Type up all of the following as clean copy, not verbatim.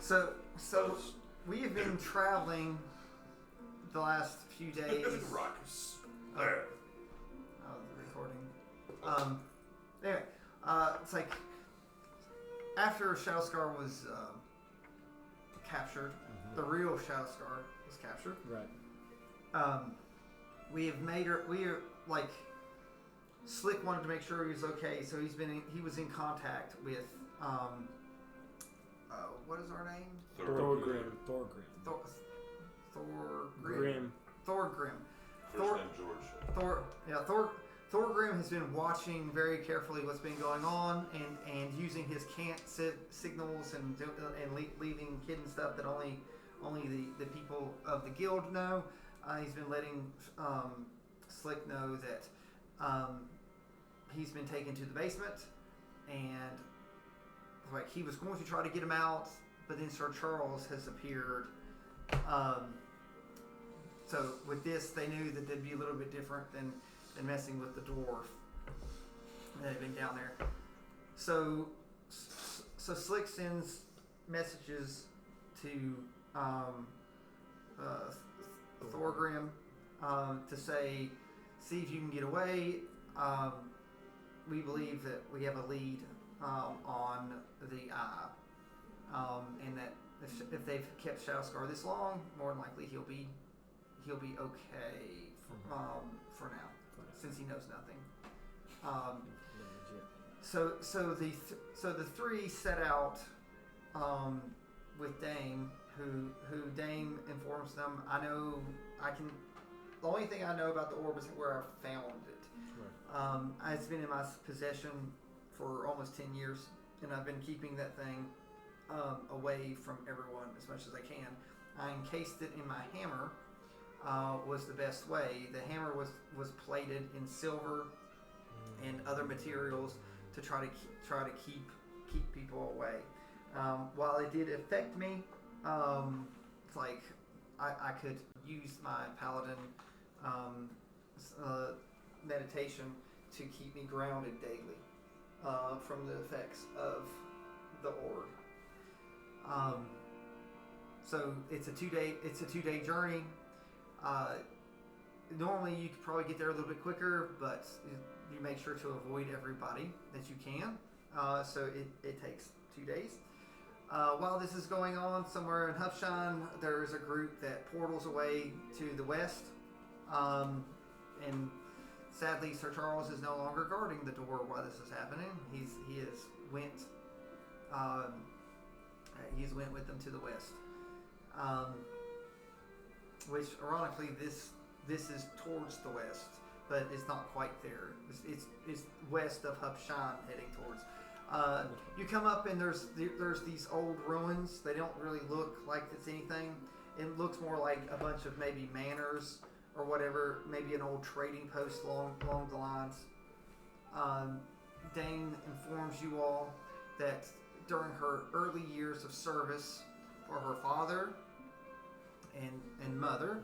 So we have been traveling the last few days. Ruckus. There. The recording. Anyway, it's like after Shadowscar was captured, the real Shadowscar was captured. Right. We have made her. We are like Slick wanted to make sure he was okay, so he was in contact with what is our name? Thorgrim. Thorgrim. First name George. Thorgrim has been watching very carefully what's been going on and using his cant signals and leaving hidden stuff that only the people of the guild know. He's been letting Slick know that he's been taken to the basement, and like he was going to try to get him out, but then Sir Charles has appeared. So with this, they knew that they'd be a little bit different than messing with the dwarf that had been down there. So Slick sends messages to Thorgrim to say, see if you can get away. We believe that we have a lead on the eye, and that if they've kept Shadowscar this long, more than likely he'll be okay for now, since he knows nothing. So the three set out with Dame, who Dame informs them. The only thing I know about the orb is where I found it. It's been in my possession for almost 10 years, and I've been keeping that thing away from everyone as much as I can. I encased it in my hammer. Was the best way. The hammer was plated in silver and other materials to try to keep people away. While it did affect me, it's like I could use my paladin meditation to keep me grounded daily from the effects of the orb. So it's a 2-day journey. Normally you could probably get there a little bit quicker, but you make sure to avoid everybody that you can. So it takes 2 days. While this is going on, somewhere in Hupshan, there is a group that portals away to the west. And sadly, Sir Charles is no longer guarding the door while this is happening. He went with them to the west. Which, ironically, this is towards the west, but it's not quite there. It's west of Hupshan, heading towards. You come up and there's these old ruins. They don't really look like it's anything. It looks more like a bunch of maybe manors or whatever, maybe an old trading post along the lines. Dane informs you all that during her early years of service for her father and mother,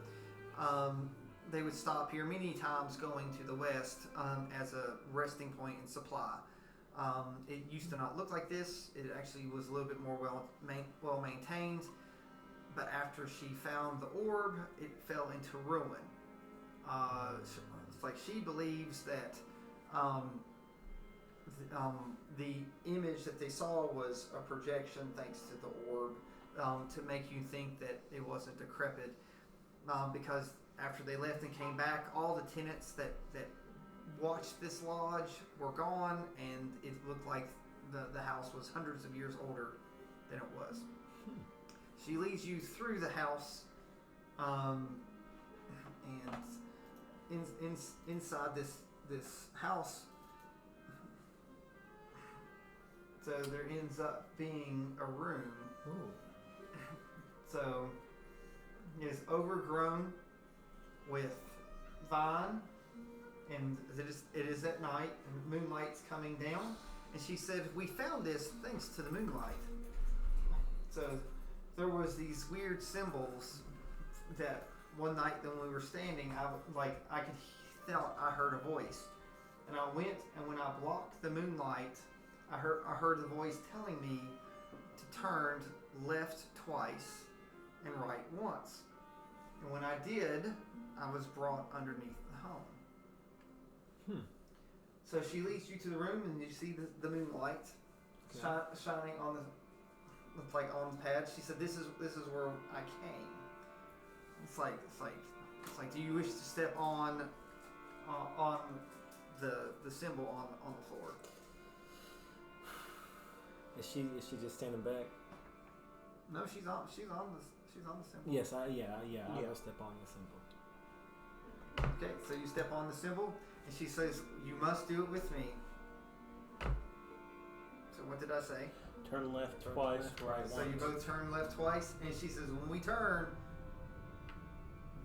they would stop here many times going to the west as a resting point and supply. It used to not look like this. It actually was a little bit more well maintained, but after she found the orb, it fell into ruin. It's like she believes that the image that they saw was a projection thanks to the orb, to make you think that it wasn't decrepit, because after they left and came back, all the tenants that watched this lodge were gone, and it looked like the house was hundreds of years older than it was. She leads you through the house, and inside this house, so there ends up being a room. Ooh. So it is overgrown with vine, and it is at night, and moonlight's coming down. And she said, "We found this thanks to the moonlight." So there was these weird symbols that one night when we were standing, I could felt I heard a voice, and I went, and when I blocked the moonlight, I heard the voice telling me to turn left twice and right once. And when I did, I was brought underneath the home. So she leads you to the room, and you see the moonlight shining on the on the pad. She said, "This is where I came." It's like, do you wish to step on the symbol on the floor? Is she just standing back? No, she's on the symbol. Yes, I will step on the symbol. Okay, so you step on the symbol, and she says, "You must do it with me." So what did I say? Turn left twice, right once. So you both turn left twice, and she says, "When we turn,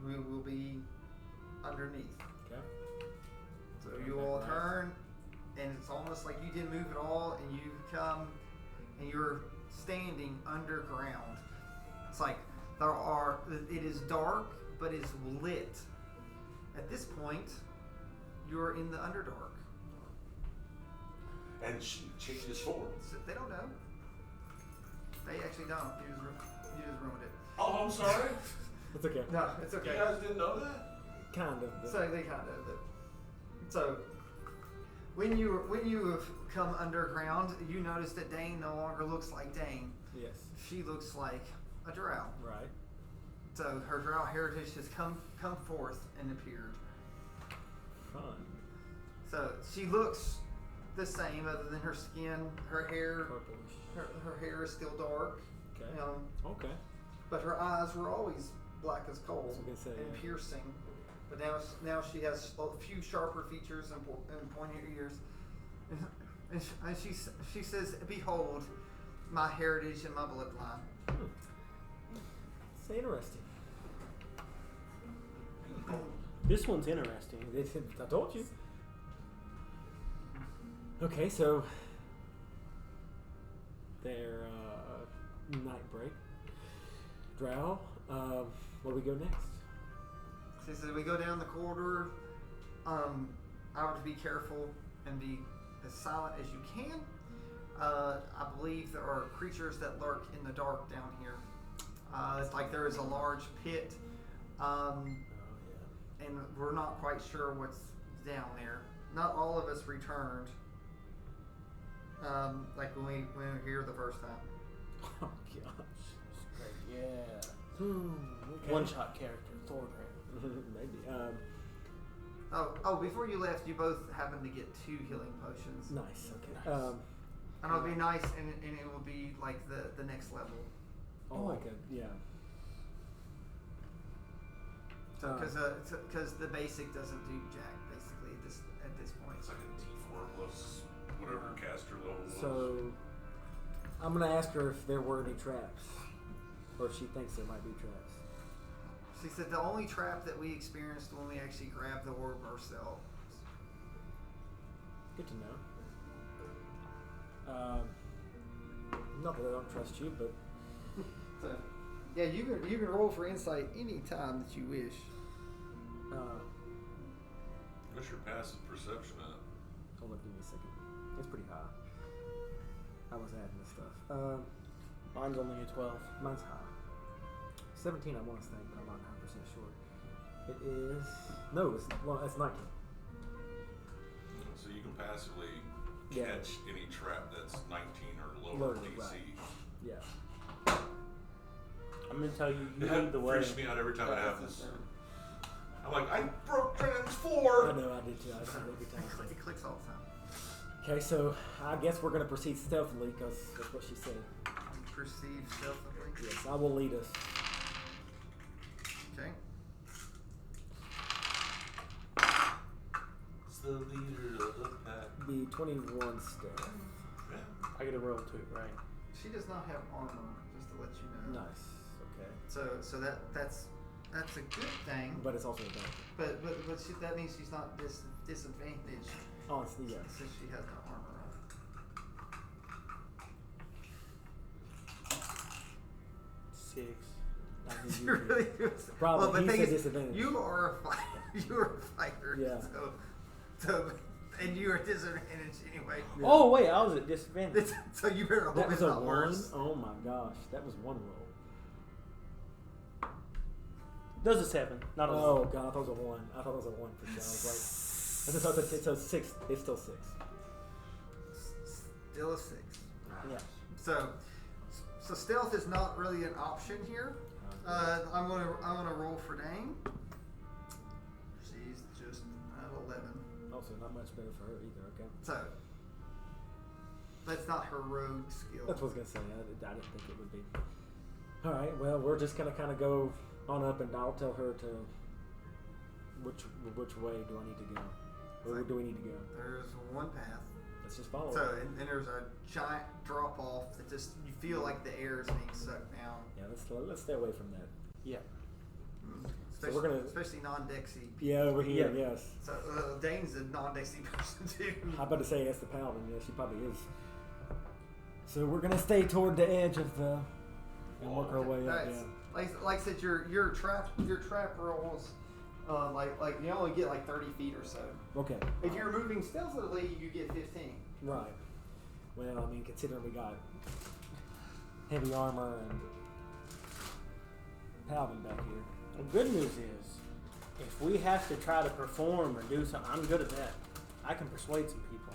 we will be underneath." Okay. So you all turn, and it's almost like you didn't move at all, and you come, and you're standing underground. It's like it is dark, but it's lit. At this point, you're in the Underdark. And she changes forward. So they don't know. They actually don't. You just ruined it. Oh, I'm sorry. It's okay. No, it's okay. You guys didn't know that? Kind of. But... So they kind of did. So when you have come underground, you notice that Dane no longer looks like Dane. Yes. She looks like a Drow. Right. So her Drow heritage has come forth and appeared. Fun. So she looks the same, other than her skin, her hair. Purplish. Her hair is still dark. Okay. Okay. But her eyes were always black as coal and piercing. But now she has a few sharper features and pointier ears. And she says, "Behold, my heritage and my bloodline." It's interesting. This one's interesting. I told you. Okay, so their night break. Drow, where do we go next? She says, "We go down the corridor. I would be careful and be as silent as you can. I believe there are creatures that lurk in the dark down here. It's like there is a large pit, and we're not quite sure what's down there. Not all of us returned, like when we were here the first time." Oh gosh. Yeah. Okay. One-shot character, Thorgrim. Maybe. Before you left, you both happened to get 2 healing potions. Nice. Okay. Nice. And it'll be nice, and it will be like the next level. Yeah. So because the basic doesn't do jack basically at this point. It's like a D4 plus whatever caster level was. So I'm gonna ask her if there were any traps, or if she thinks there might be traps. She said the only trap that we experienced when we actually grabbed the orb ourselves. Good to know. Not that I don't trust you, but So, yeah, you can roll for insight any time that you wish. What's your passive perception at? hold on, give me a second. It's pretty high. I was adding this stuff. Mine's only a 12. Mine's high. 17, I want to say, but I'm not 100% sure. It is it's 19. So you can passively catch any trap that's 19 or lower DC. Right. Yeah. I'm going to tell you, you It lead the way. freaks me out every time I have this. I'm like, I broke I Trans4! know, I did too. I said it every time. It clicks all the time. Okay, so I guess we're going to proceed stealthily because that's what she said. Perceive stealthily. Yes, I will lead us. Okay. It's the leader of the pack. The 21 stealth. Yeah. I get a roll too, right? She does not have armor, just to let you know. Nice. Okay. So that's a good thing. But it's also a bad. But that means she's not disadvantaged. Honestly, yeah. Since she has no armor on. 6. She really is. Probably. Well, but He's thing a is, disadvantage. you are a fighter. You are a fighter. Yeah. So And you are disadvantaged anyway. Yeah. Oh wait, I was at disadvantage. So you better hope That was it's a not 1. worse. Oh my gosh, that was 1 roll. Does a 7, not a Oh 1. god, I thought it was a 1. I thought it was a 1 for sure. I was like, it's a 6. It's still 6. Still a 6. Yeah. So stealth is not really an option here. I'm gonna roll for Dane. She's just at 11. Also, not much better for her either. Okay. So that's not her rogue skill. That's what I was gonna say. I didn't think it would be. All right. Well, we're just gonna kind of go on up, and I'll tell her to which way do I need to go, or where do we need to go? There's one path. Let's just follow. So it. and there's a giant drop off that just you feel like the air is being sucked down. Yeah. Let's stay away from that. Yeah. So we're gonna- especially non-Dexy. Yeah, over here. Yeah. Yes. So Dane's a non-Dexy person too. I'm about to say that's the paladin. Yeah, she probably is. So we're gonna stay toward the edge of the and work our way up. That's- Yeah. Like I said, your trap rolls, like you only get like 30 feet or so. Okay. If you're moving stealthily, you get 15. Right. Well, I mean, considering we got heavy armor and paladin back here. The good news is, if we have to try to perform or do something, I'm good at that. I can persuade some people.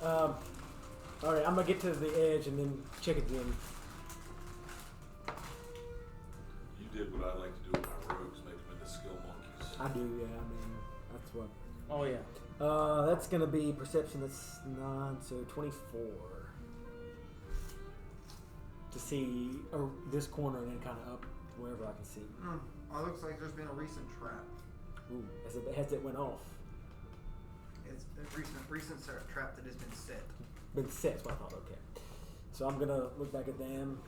All right, I'm gonna get to the edge and then check again. You did what I like to do with my rogues, make them into skill monkeys. I do, yeah. I mean, that's what. Oh yeah. That's gonna be perception. That's 9, so 24. To see this corner and then kind of up wherever I can see. Oh, it looks like there's been a recent trap. Ooh, as it went off. It's a recent trap that has been set. Been set, so I thought, okay. So I'm gonna look back at them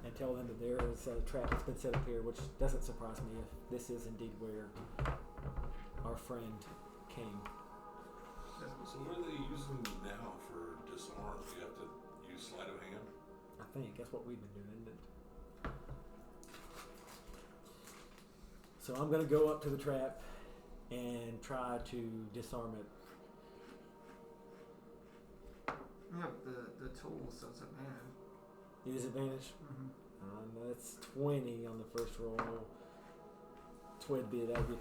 and tell them that there is a trap that's been set up here, which doesn't surprise me if this is indeed where our friend came. So what are they using now for disarm? Do you have to use sleight of hand? I think that's what we've been doing, isn't it? So I'm gonna go up to the trap and try to disarm it. You have the tool, so it's advantage. Disadvantage. Mm-hmm. That's 20 on the first roll. That would be 20.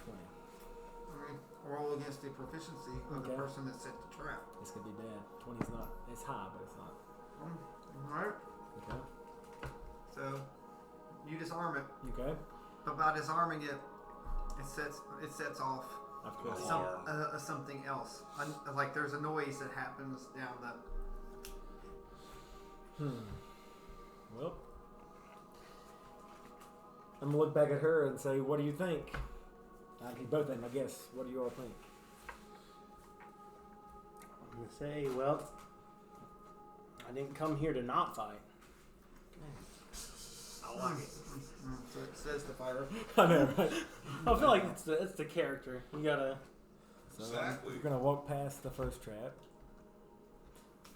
Roll against the proficiency of the Okay. person that set the trap. It's gonna be bad. 20's not. It's high, but it's not. Alright, Okay. so you disarm it, Okay. but by disarming it, it sets off Of course. Alarm. something else. Like there's a noise that happens down the. Well, I'm gonna look back at her and say, "What do you think?" I can both of them, I guess. What do you all think? I'm gonna say, well, I didn't come here to not fight. I like it. So it says the fire. I know, right? I feel like it's the character. You gotta. So Exactly. we're gonna walk past the first trap,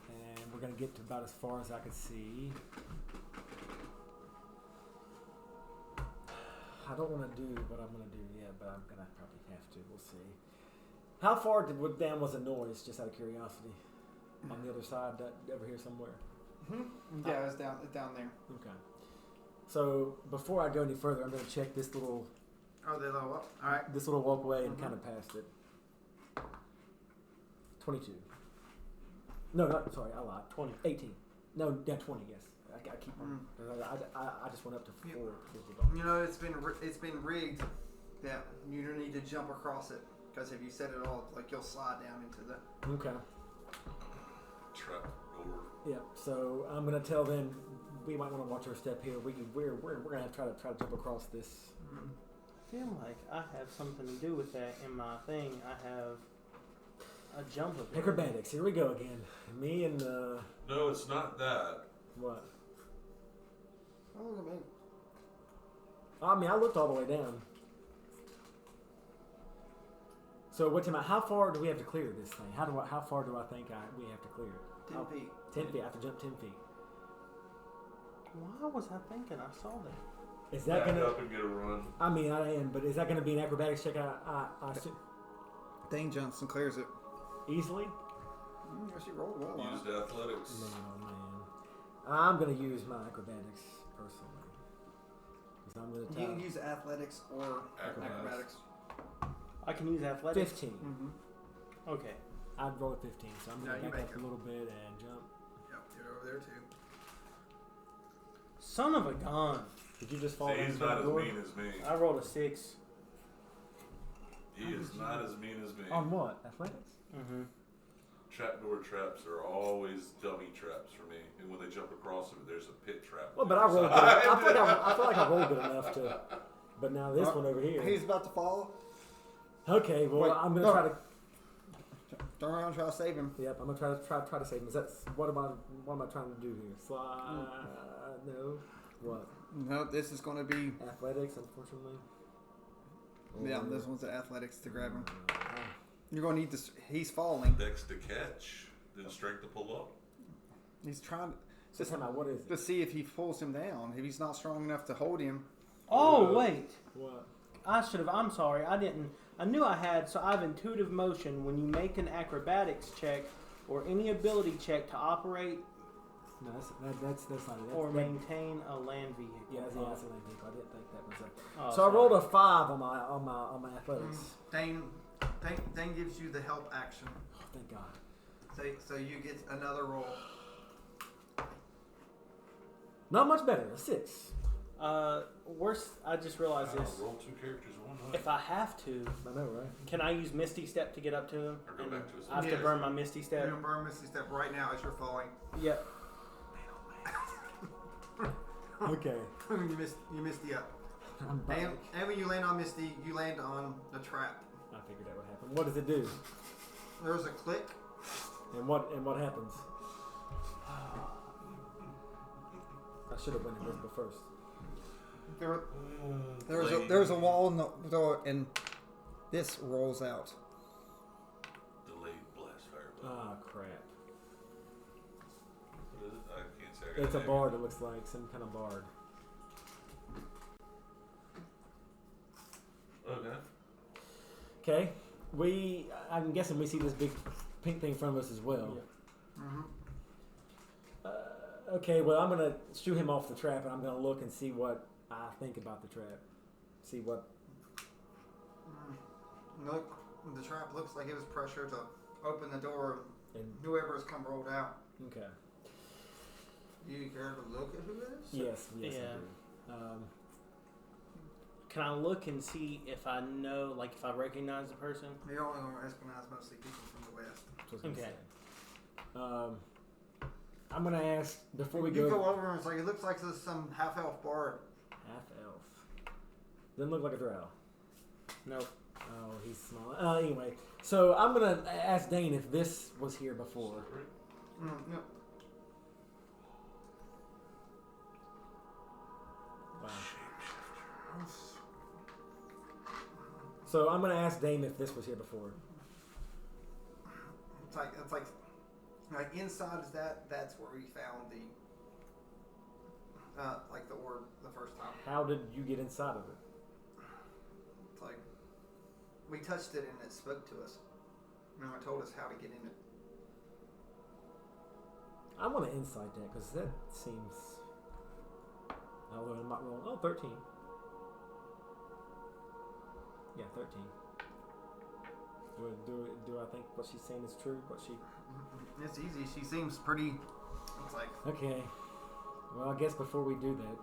and we're gonna get to about as far as I can see. I don't want to do what I'm gonna do yet, but I'm gonna probably have to. We'll see. How far down was the noise? Just out of curiosity. On the other side, over here somewhere. Yeah, it's down there. Okay. So before I go any further, I'm gonna check this little Oh, they low up. All right. this little walkway and kind of past it. 22. No, not sorry, I lied. 20. 18. No, yeah, 20. Yes, I keep on. I just went up to 4. You know, it's been rigged that you don't need to jump across it because if you set it all, like you'll slide down into the. Okay. Trap over. Yeah. So I'm gonna tell them we might want to watch our step here. We're gonna have to try to jump across this. I feel like I have something to do with that in my thing. I have a jump ability. Acrobatics. Here we go again. Me and No, it's not that. what? Oh, look at me. I mean, I looked all the way down. So what's about? How far do we have to clear this thing? How far do I think we have to clear it? 10 feet. 10 feet. I have to jump 10 feet. Why was I thinking I saw that? Is that Back gonna? up and get a run. I mean, I am, but is that gonna be an acrobatics check? I assume Dane jumps and clears it. easily. She rolled well. Used athletics. Man. I'm gonna use my acrobatics personally. Because I'm gonna You can use athletics or acrobatics. I can use athletics. 15. Mm-hmm. Okay. I'd roll a 15, so I'm gonna you back make up it. a little bit and jump. Yep, get over there too. Son of a gun. Did you just fall See, down he's the not as door? mean as me. I rolled a 6. He is not as mean as me. On what? Athletics? Mm-hmm. Trapdoor traps are always dummy traps for me, and when they jump across it, there's a pit trap. Well, but I rolled good. I feel like I rolled good enough to. But now this one over here. He's about to fall. Okay, well Wait, I'm gonna no. try to. Turn around and try to save him. Yep, I'm gonna try to save him. Is that what am I trying to do here? Slide? No. What? No, this is going to be. Athletics, unfortunately. Yeah, this one's the athletics to grab him. Uh, You're going to need this. He's falling. Dex to catch, then strength to pull up. He's trying So time out. What is to it? see if he pulls him down. If he's not strong enough to hold him. Oh, wait. What? I should have. I'm sorry. I didn't. I knew I had. So I have intuitive motion. When you make an acrobatics check or any ability check to operate No, that's not it. or maintain a land vehicle. Yeah, that's a land vehicle. I didn't think that was it. Oh, So I sorry. rolled a 5 on my athletics. Dane gives you the help action. Oh, thank God. So you get another roll. Not much better. A 6. Worse. I just realized this. Roll 2 characters in one night. If I have to, I know, right? can I use Misty Step to get up to him? Or go back to his. I have to Yes. burn my Misty You're Step. going to burn Misty Step right now as you're falling. Yep. Okay. you missed the up. I'm back. And when you land on Misty, you land on the trap. I figured that would happen. What does it do? There's a click. And what happens? I should have went invisible first. There's a wall in the door, and this rolls out. Delayed blast fireball. Ah, crap. What is it? I can't say. I got It's a name. bard, it looks like. Some kind of bard. Okay. Okay. I'm guessing we see this big pink thing in front of us as well. Yeah. Mm-hmm. Okay, well, I'm going to shoo him off the trap, and I'm going to look and see what I think about the trap. See what... Look, the trap looks like it was pressure to open the door. And, Whoever's come rolled out. okay. You care to look at who it is? Yes, I Yeah. do. Can I look and see if I know, like, if I recognize the person? You only want to recognize mostly people from the west. That's what I was Okay. gonna say. I'm going to ask, before we You go... go over and it's like, it looks like there's some half-elf bard. Half-elf. Doesn't look like a drow. Nope. Oh, he's small. Anyway, so I'm going to ask Dane if this was here before. No. Wow. So I'm going to ask Dane if this was here before. It's like inside is that's where we found the like the orb the first time. How did you get inside of it? It's like we touched it and it spoke to us. And it told us how to get in it. I want to insight that because that seems. Although I'm not wrong. Oh, 13. Yeah, 13. Do I think what she's saying is true? What she? It's easy. She seems pretty. It's like Okay. Well, I guess before we do that,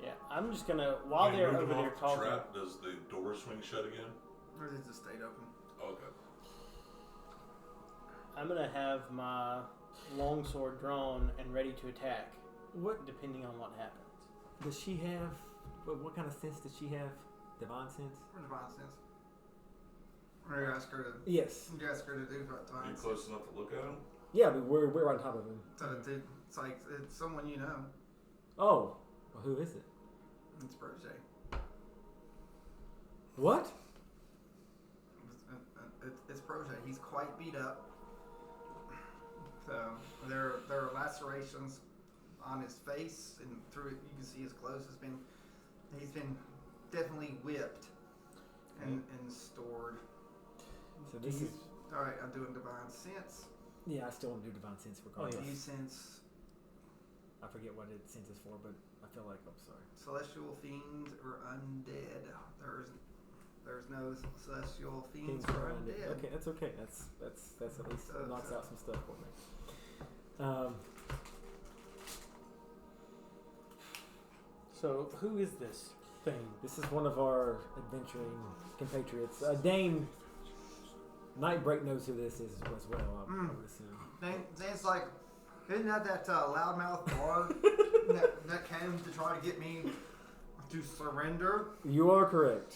Yeah, I'm just gonna, while When you they're move over him there off the talking, trap, does the door swing shut again? or is it just stayed open? Okay. I'm gonna have my longsword drawn and ready to attack, what depending on what happens. does she have? What kind of sense does she have? Divine sense? Or divine sense? Or you ask her to. Yes. You ask her to do Are divine you sense. close enough to look at him? Yeah, but we're on top of him. So it's like it's someone you know. Oh, well, who is it? It's Protege. What? It's Protege. He's quite beat up. So there are lacerations on his face, and through it you can see his clothes he's been definitely whipped and stored. So this is All right, I'm doing divine sense. Yeah, I still want to do divine sense regardless. Do you sense I forget what it sense is for, but I feel like I'm sorry. celestial fiends or undead? There's no celestial fiends or undead. Okay, that's okay. That's at least knocks out some stuff for me. So who is this thing? This is one of our adventuring compatriots. Dame Nightbreak knows who this is as well. I would assume. It's like, isn't that loudmouth bard that came to try to get me to surrender? You are correct.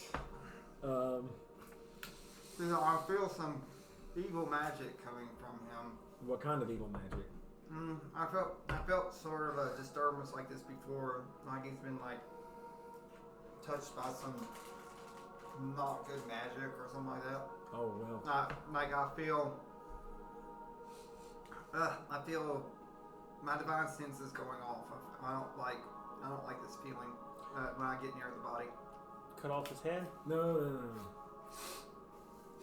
I feel some evil magic coming from him. What kind of evil magic? I felt sort of a disturbance like this before. Like he's been like touched by some not good magic or something like that. Oh well. I feel my divine sense is going off. I don't like this feeling when I get near the body. Cut off his head? No.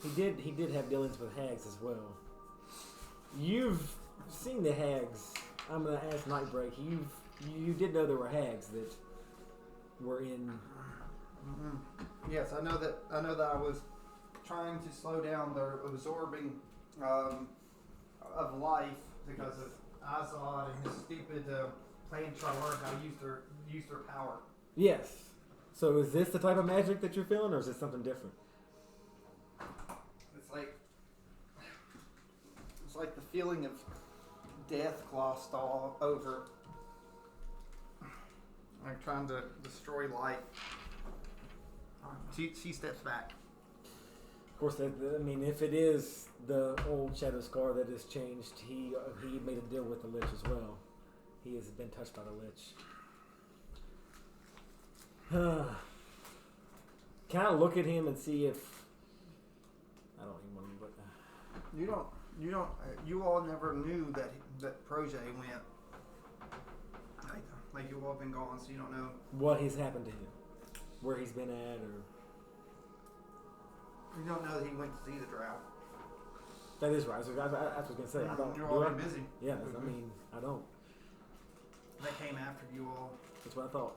He did have dealings with hags as well. You've seen the hags. I'm gonna ask Nightbreak. You did know there were hags that were in. Yes, I know that I was trying to slow down their absorbing of life because of Azad and his stupid plan to try to learn how to use their power. Yes. So is this the type of magic that you're feeling, or is it something different? It's like the feeling of death glossed all over. Like trying to destroy life. She steps back. Of course, if it is the old Shadow Scar that has changed, he made a deal with the Lich as well. He has been touched by the Lich. Can I look at him and see if I don't even want to look. You all never knew that Projet went. Like you all been gone, so you don't know what has happened to him, where he's been at, or you don't know that he went to see the Drow. That is right. So I was going to say, I don't. You're all busy. Yeah, I mean, I don't. They came after you all. That's what I thought.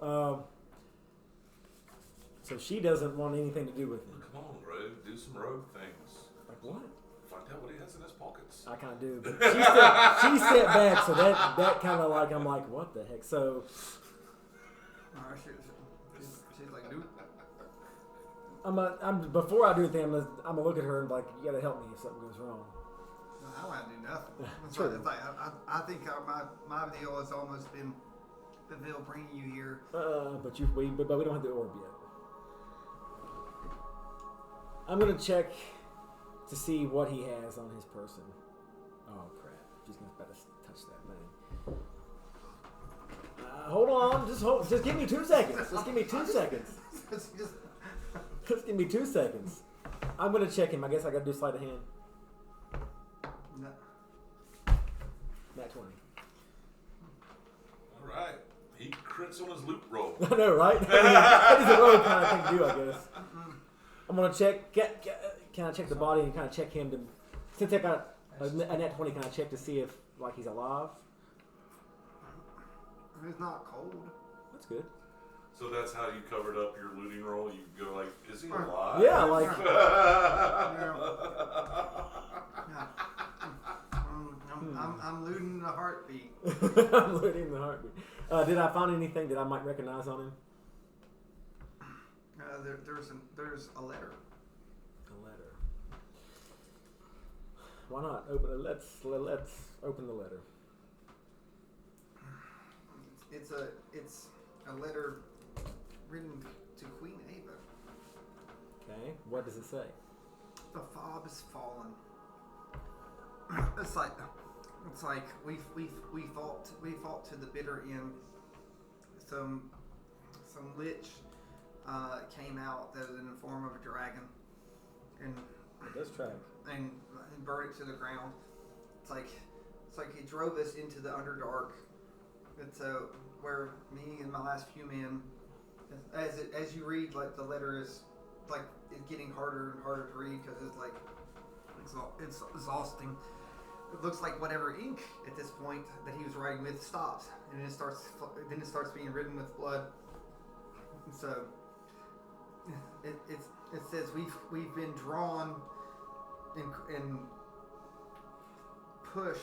So she doesn't want anything to do with him. Come on, Rogue. Do some rogue things. Like what? Find out what he has in his pockets. I kind of do, but she stepped back, so that kind of like I'm like, what the heck? So she's like, dude. I'm before I do anything, I'm gonna look at her and be like, you gotta help me if something goes wrong. I don't want to do nothing. That's True. right. It's like, I think my deal has almost been fulfilled bringing you here. But we don't have the orb yet. I'm gonna check to see what he has on his person. Oh crap! Just gonna better touch that man. Hold on, just give me 2 seconds. Just give me 2 seconds. Just give me 2 seconds. I'm gonna check him. I guess I gotta do sleight of hand. No. Nat 20. All right. He crits on his loot roll. I know, right? That is a rogue kind of thing to do, I guess. I'm gonna check. Can I check the body and kind of check him to? Since I got a nat 20, can I check to see if like he's alive? It's not cold. That's good. So that's how you covered up your looting roll? You go like, is he alive? Yeah, like. I'm looting the heartbeat. I'm looting the heartbeat. Did I find anything that I might recognize on him? There's a letter. A letter. Why not open it? Let's open the letter. It's a letter written to Queen Ava. Okay. What does it say? The fob is fallen. It's like we fought to the bitter end. Some lich came out that was in the form of a dragon, and It does track. and burned it to the ground. It's like he drove us into the Underdark. It's where me and my last few men, as you read, like the letter is like it's getting harder and harder to read because it's like it's exhausting. it looks like whatever ink at this point that he was writing with stops, and then it starts being written with blood. And so it says we've been drawn and pushed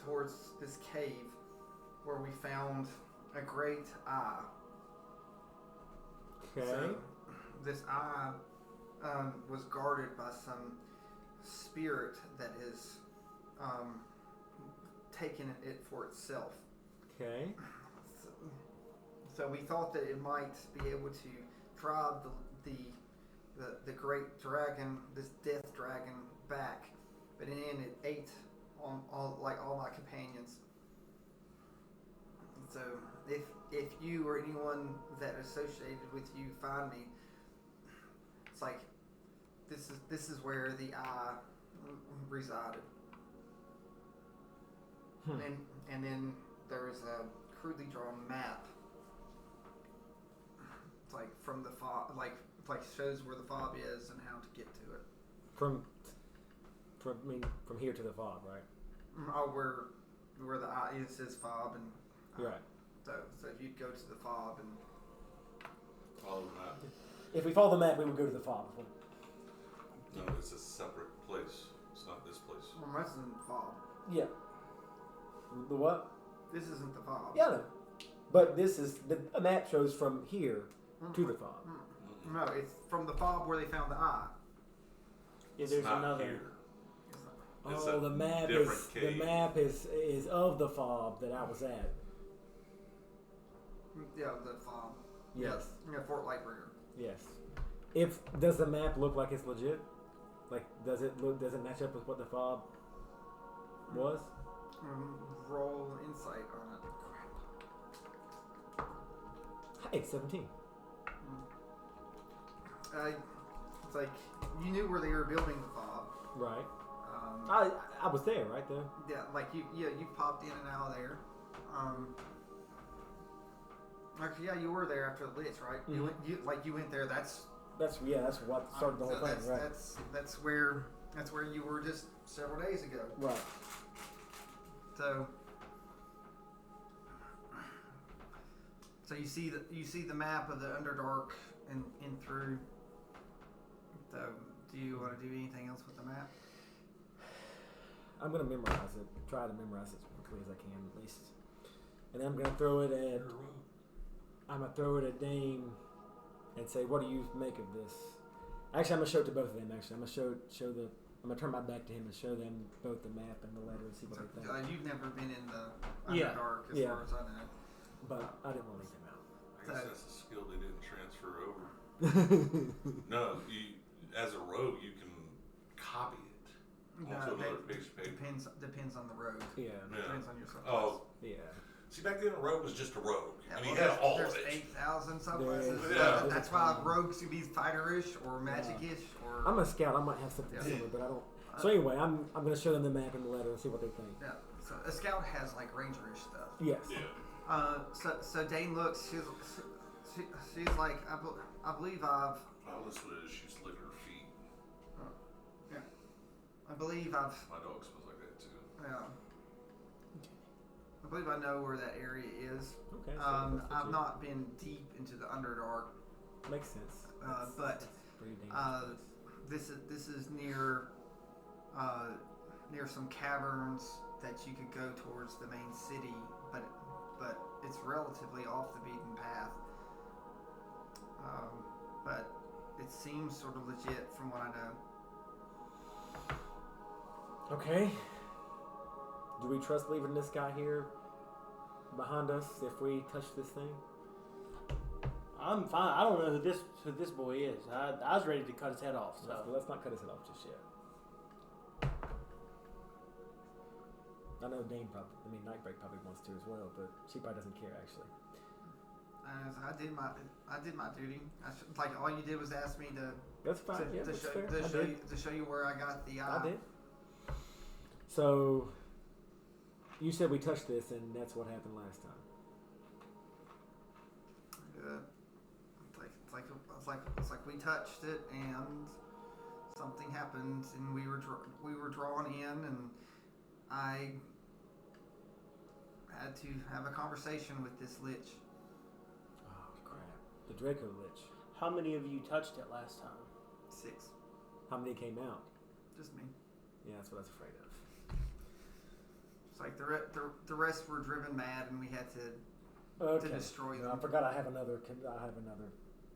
towards this cave where we found a great eye. Okay. So this eye was guarded by some spirit that has taken it for itself. Okay. So we thought that it might be able to drive the great dragon, this death dragon, back, but in the end it ate on all my companions. So if you or anyone that associated with you find me, it's like this is where the eye resided. And then there's a crudely drawn map. It's like from the fob, like shows where the fob is and how to get to it. From here to the fob, right? Oh, where the eye is, says fob, and Right. So you'd go to the fob and Follow the map. If we follow the map, we would go to the fob. No, it's a separate place. It's not this place. well, this isn't the fob. Yeah. The what? This isn't the fob. Yeah, no. But this is the map shows from here to the fob. No, it's from the fob where they found the eye. Yeah, It's there's not another. here. It's It's not. a The map different is cave. the map is of the fob that I was at. Yeah, the fob. Yes. Yeah, Fort Lightbringer. Yes. Does the map look like it's legit? Like does it match up with what the fob was? Roll insight on it. Hey, 17. It's like you knew where they were building the fob. Right. I was there, right there. Yeah, like you popped in and out of there. Actually, yeah, you were there after the Lich, right? Mhm. You went there. That's That's what started the whole so thing, right? That's where you were just several days ago. Right. So you see the map of the Underdark and in through. So do you want to do anything else with the map? I'm gonna memorize it. Try to memorize it as quickly as I can, at least. And then I'm gonna throw it at. I'm gonna throw it at Dame, and say, "What do you make of this?" Actually, I'm gonna show it to both of them. Actually, I'm gonna I'm gonna turn my back to him and show them both the map and the letter and see what they think. You've never been in the Yeah. Underdark, as Yeah. far as I know. But I didn't want to leave him I guess that's a skill they didn't transfer over. out. No, as a rogue, you can copy it onto another piece of paper. Depends on the rogue. Yeah. Yeah. Depends on your subclass. Oh, Yeah. see, back then a rogue was just a rogue. Yeah, and he well, had all there's of it. 8,000 subclasses. Yeah. That's why rogues can be fighter-ish or magic-ish or. I'm a scout. I might have something Yeah. similar, but I don't. So anyway, I'm gonna show them the map and the letter and see what they think. Yeah. So a scout has like ranger-ish stuff. Yes. Yeah. So Dane looks. She's like, I believe I've. Alice was, she's licking her feet. Yeah. I believe I've. My dog smells like that too. Yeah. I believe I know where that area is. Okay. So that's I've legit. not been deep into the Underdark. Makes sense. But that's pretty dangerous. this is near some caverns that you could go towards the main city, but it's relatively off the beaten path. But it seems sort of legit from what I know. Okay. Do we trust leaving this guy here behind us if we touch this thing? I'm fine. I don't know who this boy is. I was ready to cut his head off. So Let's not cut his head off just yet. I know Nightbreak probably wants to as well, but she probably doesn't care actually. I did my duty. Like all you did was ask me to That's fine. Yeah, that's fair. to show you where I got the eye. I did. So you said we touched this, and that's what happened last time. It's like we touched it, and something happened, and we were drawn in, and I had to have a conversation with this lich. Oh crap! The Draco Lich. How many of you touched it last time? 6. How many came out? Just me. Yeah, that's what I was afraid of. It's like the rest were driven mad, and we had to destroy them. I forgot. I have another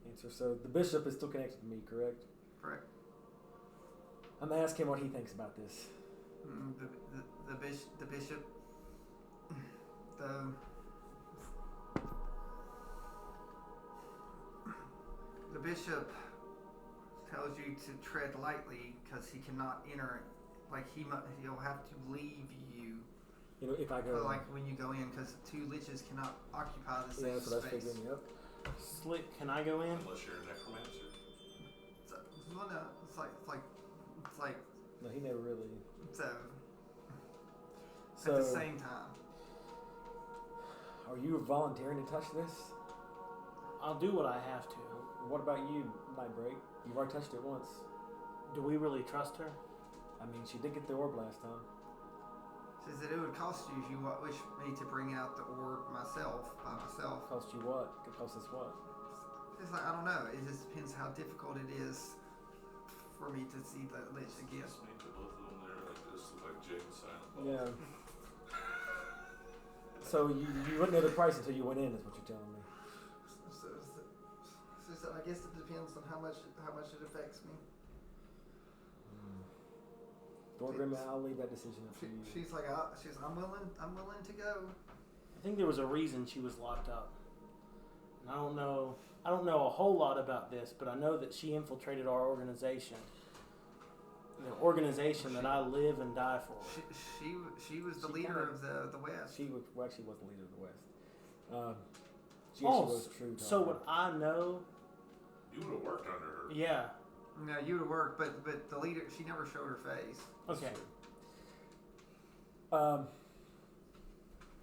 answer. So the bishop is still connected to me, correct? Correct. I'm gonna ask him what he thinks about this. The bishop. The bishop tells you to tread lightly because he cannot enter. Like he'll have to leave you. You know, if I go. Like when you go in, because 2 liches cannot occupy the same yeah, that's what I was space. figuring. Yep. Slick, can I go in? Unless you're a necromancer. Well, no, it's like. No, he never really. So. So At the same time. Are you volunteering to touch this? I'll do what I have to. What about you, Nightbreak? You've already touched it once. Do we really trust her? I mean, she did get the orb last time. Says that it would cost you if you wish me to bring out the orb by myself. Cost you what? It cost us what? It's like, I don't know. It just depends how difficult it is for me to see the lich again. Just make the both of them there like this, like Jay and Silent Bob. Yeah. So you wouldn't know the price until you went in, is what you're telling me. So I guess it depends on how much it affects me. Thorgrim, I'll leave that decision up to you. She's like, I'm willing to go. I think there was a reason she was locked up. And I don't know a whole lot about this, but I know that she infiltrated our organization. The organization that I live and die for. She was the leader of the West. She was the leader of the West. She was true. So would I know? You would have worked under her. Yeah. No, you would have worked, but the leader, she never showed her face. Okay.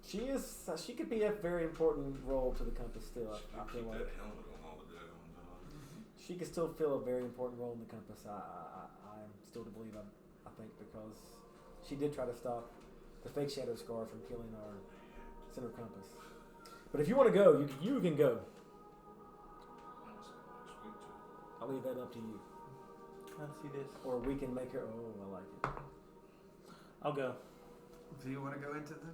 She could be a very important role to the compass still. I feel Keep like that helmet on all the daggone time. she could still fill a very important role in the compass. I'm still to believe. I think because she did try to stop the fake shadow scar from killing our center compass. But if you want to go, you can go. I'll leave that up to you. Let's see this. Or we can make her. Oh, I like it. I'll go. Do you want to go into the?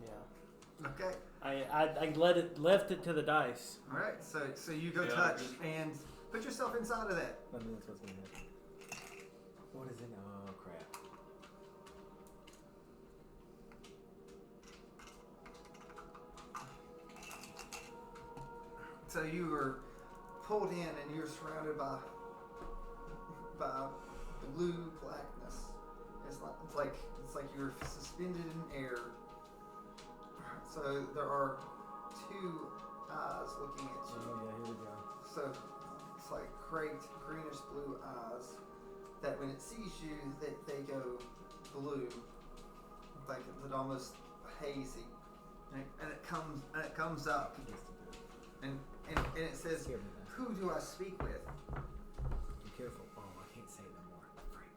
Yeah. Okay. I left it to the dice. All right. So you go Yeah, touch good. and put yourself inside of that. I think that's what's gonna happen. What is it? Oh crap! So you were pulled in and you're surrounded by blue blackness. It's like you're suspended in air. So there are 2 eyes looking at you. Oh yeah, here we go. So it's like great greenish blue eyes that when it sees you, they go blue, like it's almost hazy, and it comes up, and it says, "Who do I speak with?" Be careful. Oh, I can't say no more. Frank.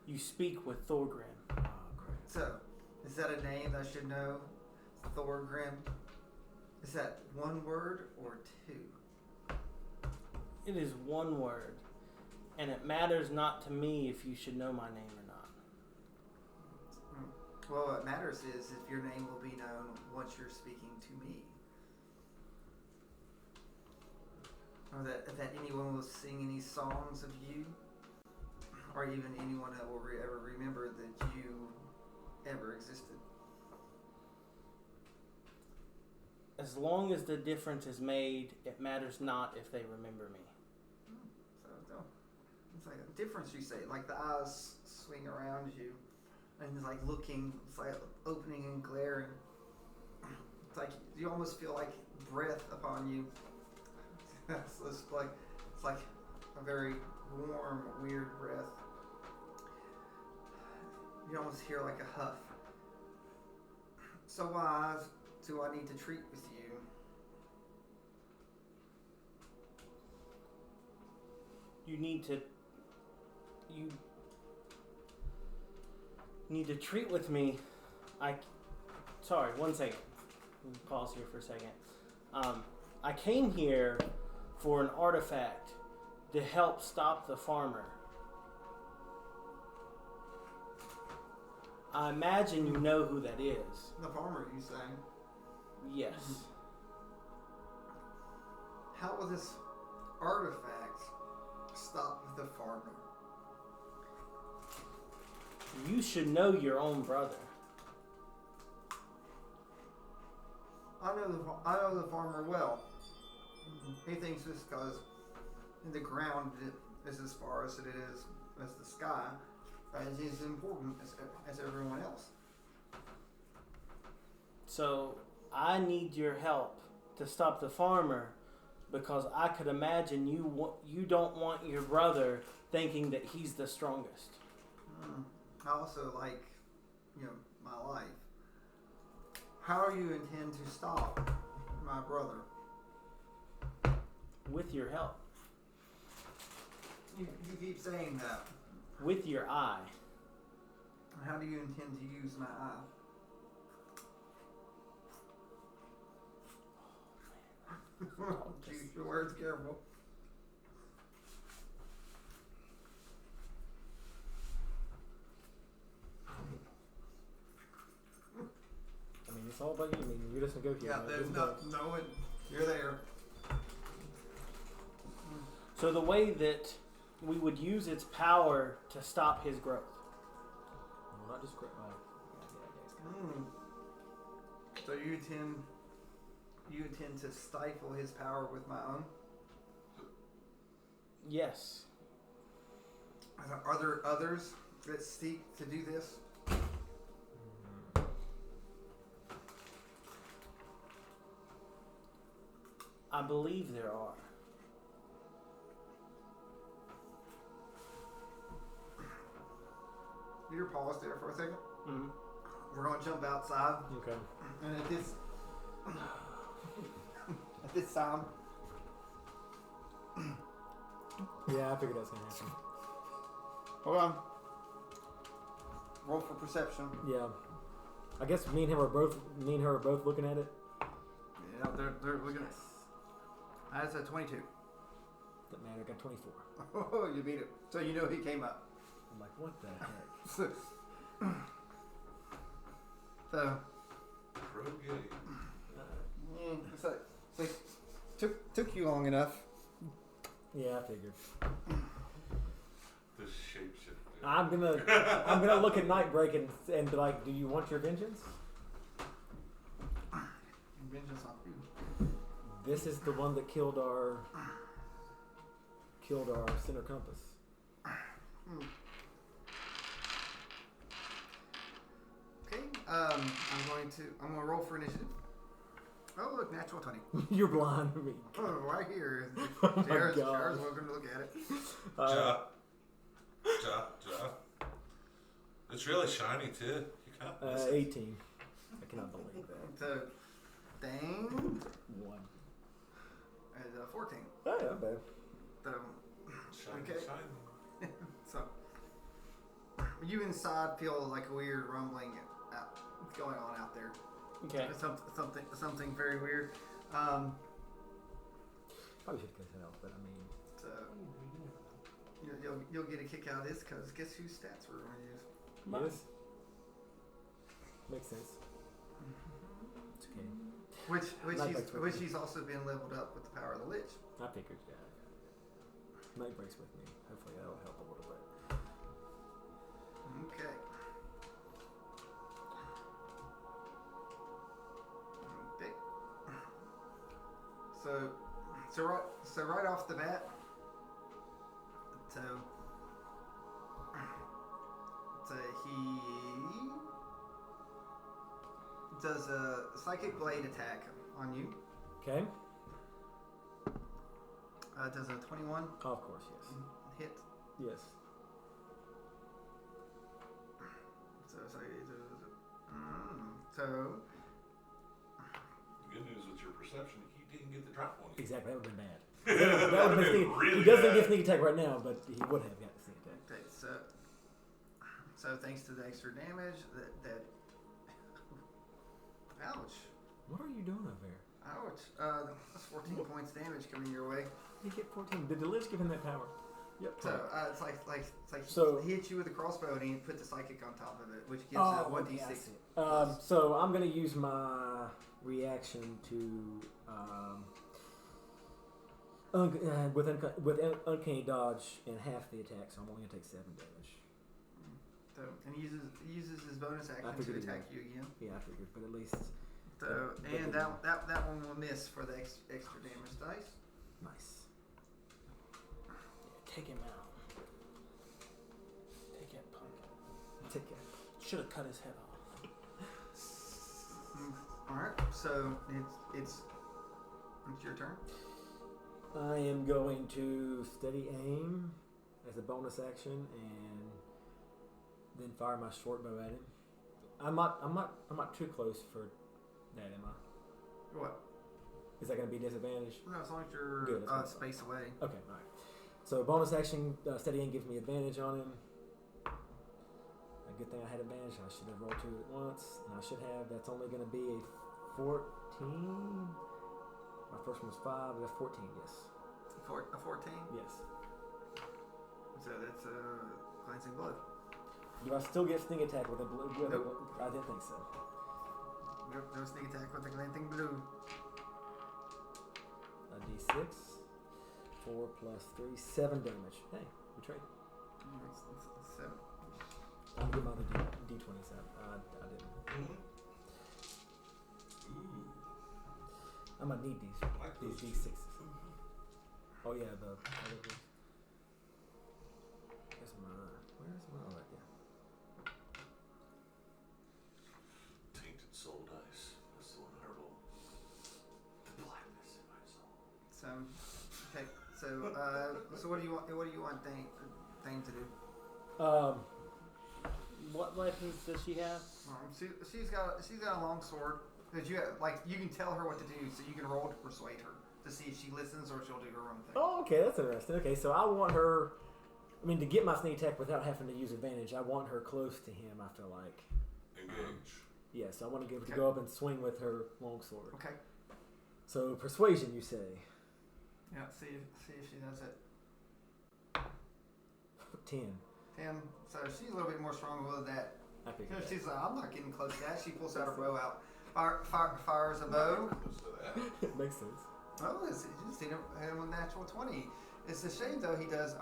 You speak with Thorgrim. Oh crap. So, is that a name that I should know? Thorgrim. Is that 1 word or 2? It is 1 word, and it matters not to me if you should know my name or not. Well, what matters is if your name will be known once you're speaking to me. Or that anyone will sing any songs of you, or even anyone that will ever remember that you ever existed. As long as the difference is made, it matters not if they remember me. So no, it's like a difference. You say, like the eyes swing around you, and it's like looking. It's like opening and glaring. It's like you almost feel like breath upon you. So it's like a very warm, weird breath. You almost hear like a huff. So why do I need to treat with you? You need to. need to treat with me. Sorry, 1 second. Let me pause here for a second. I came here for an artifact to help stop the farmer. I imagine you know who that is. The farmer, you say? Yes. How will this artifact stop the farmer? You should know your own brother. I know the farmer well. He thinks just because the ground is as far as it is as the sky, is as important as everyone else. So I need your help to stop the farmer because I could imagine you don't want your brother thinking that he's the strongest. I also like, my life. How do you intend to stop my brother? With your help. You keep saying that. With your eye. How do you intend to use my eye? Choose your words careful. I mean, it's all about you. I mean, you're just negotiating. Yeah, there's no one. You're there. So the way that we would use its power to stop his growth. Well, not just growth. So you intend to stifle his power with my own? Yes. Are there others that seek to do this? I believe there are. You pause there for a second. Mm-hmm. We're gonna jump outside, Okay. and at this time, Yeah, I figured that was gonna happen. hold on. Roll for perception. Yeah. I guess me and her are both looking at it. Yeah, they're looking at. That's a 22. Doesn't matter. I got 24. Oh, you beat it. So you know he came up. I'm like, what the heck? So, Pro gay. so took you long enough. Yeah, I figured. The shapeshifter. I'm gonna look at Nightbreak and be like, do you want your vengeance? Vengeance on you. This is the one that killed our center compass. Okay. I'm gonna roll for initiative. Oh, look, natural 20. You're blind to me. Oh, right here. Oh my Jared's God. welcome to look at it. Ja. It's really shiny too. You can't miss it. 18. I cannot believe that. So, dang. 1. And 14. Oh, yeah, not bad. So, Shiny, okay. shiny. So, you inside feel like a weird rumbling going on out there. Okay. Something very weird. Probably should get help, but I mean, So, you'll get a kick out of this because guess whose stats we're going to use? yes. Makes sense. It's okay. Which he's also been leveled up with the power of the Lich. I figured, yeah. Nightbreak's with me. Hopefully that'll help a little bit. Okay. Okay. So right off the bat, so he does a psychic blade attack on you. Okay. Does a 21 Oh, of course, yes. hit? Yes. So Good news with your perception, he didn't get the drop on you. Exactly, that would have been bad. That would have been really He doesn't bad. get sneak attack right now, but he would have got the sneak attack. okay, so So thanks to the extra damage, that ouch. What are you doing over there? Ouch. That's 14 points damage coming your way. You get 14. Did the Lich give him that power? Yep. So it's like So- he hit you with a crossbow and he put the psychic on top of it, which gives it 1d6. So I'm gonna use my reaction to with uncanny dodge and half the attack, so I'm only gonna take 7 damage. So and he uses his bonus action to figured he attack you again. Yeah, I figured, but at least So and that one will miss for the extra damage dice. nice. Take him out. Take that punk. Take it. Should have cut his head off. All right. So it's your turn. I am going to steady aim as a bonus action and then fire my short bow at him. I'm not too close for that, am I? What? Is that going to be disadvantage? No, as long as you're Good, that's what I space away. Okay, all right. So bonus action, steady aim gives me advantage on him. A good thing I had advantage. I should have rolled 2 at once, and I should have. That's only going to be a 14. My first one was 5. That's 14. Yes. A 14. Yes. So that's glancing blow. Do I still get sneak attack with a blue? Nope. I didn't think so. No sneak attack with the glancing blue. A d6. 4 plus 3, 7 damage. Hey, we trade. It's 7. I'll give my other d27. I didn't. Ooh. I'm gonna need I like these those. d6s. Oh yeah, the other ones. Where's my? Oh, right there. Tainted soul dice. That's the one I roll. The blackness in my soul. So okay. So what do you want? What do you want Thane to do? What weapons does she have? She's got a long sword that you can tell her what to do, so you can roll to persuade her to see if she listens or she'll do her own thing. Oh, okay, that's interesting. Okay, so I want her. I mean, to get my sneak attack without having to use advantage, I want her close to him. I feel like. Engage. Yeah, so I want to Okay. go up and swing with her longsword. Okay. So persuasion, you say? Yeah. See if she does it. 10. 10. So she's a little bit more strong-willed than that. I You know, figured. she's like, I'm not getting close to that. She pulls out her bow out. Fires a bow. Close to that. It makes sense. Oh, you just hit him with natural 20. It's a shame though. He does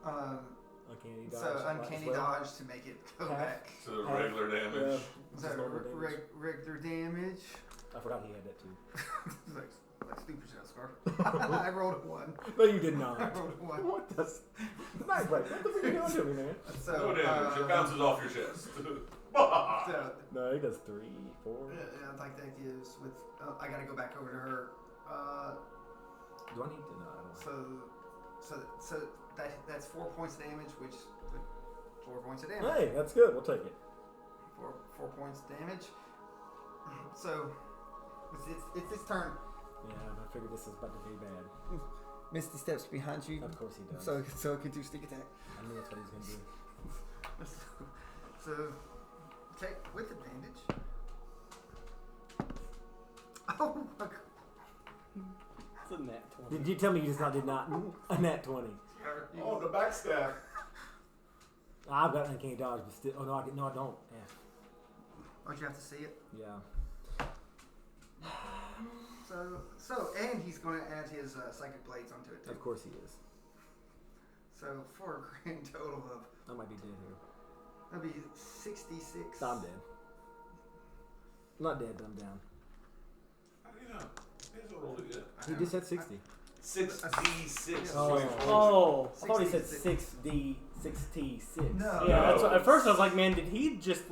Uncanny dodge. uncanny dodge to make it go Half. back. So regular damage. So regular damage. I forgot he had that too. like stupid shit, Scar. I rolled a 1. No, you did not. I rolled a 1. What does? Nice, right? What the fuck are you doing to me, man? So No damage. It bounces off your chest. so No, he does 3, 4. yeah, like that gives with. I gotta go back over to her. Do I need to? No, I don't. So that's 4 points of damage, which 4 points of damage. Hey, that's good. We'll take it. 4 points damage. So it's his turn. Yeah, I figured this is about to be bad. Misty steps behind you. Of course he does. So it can do sneak attack. I knew that's what he was gonna do. So okay, with advantage. Oh my god. It's a nat 20. Did you tell me you just did not a nat 20? Oh, the backstab. I've got uncanny dodge, but still. Oh no, I don't. Yeah. Oh, you have to see it. Yeah. So and he's going to add his psychic blades onto it too. Of course he is. So for a grand total of I might be dead here. that'd be 66. I'm dead. I'm not dead, but I'm down. How do you know? He hasn't rolled it yet. He just said 60. 6d6. Oh, I thought he said 66. 6t6. No. yeah. That's No. what, at first I was like, man, did he just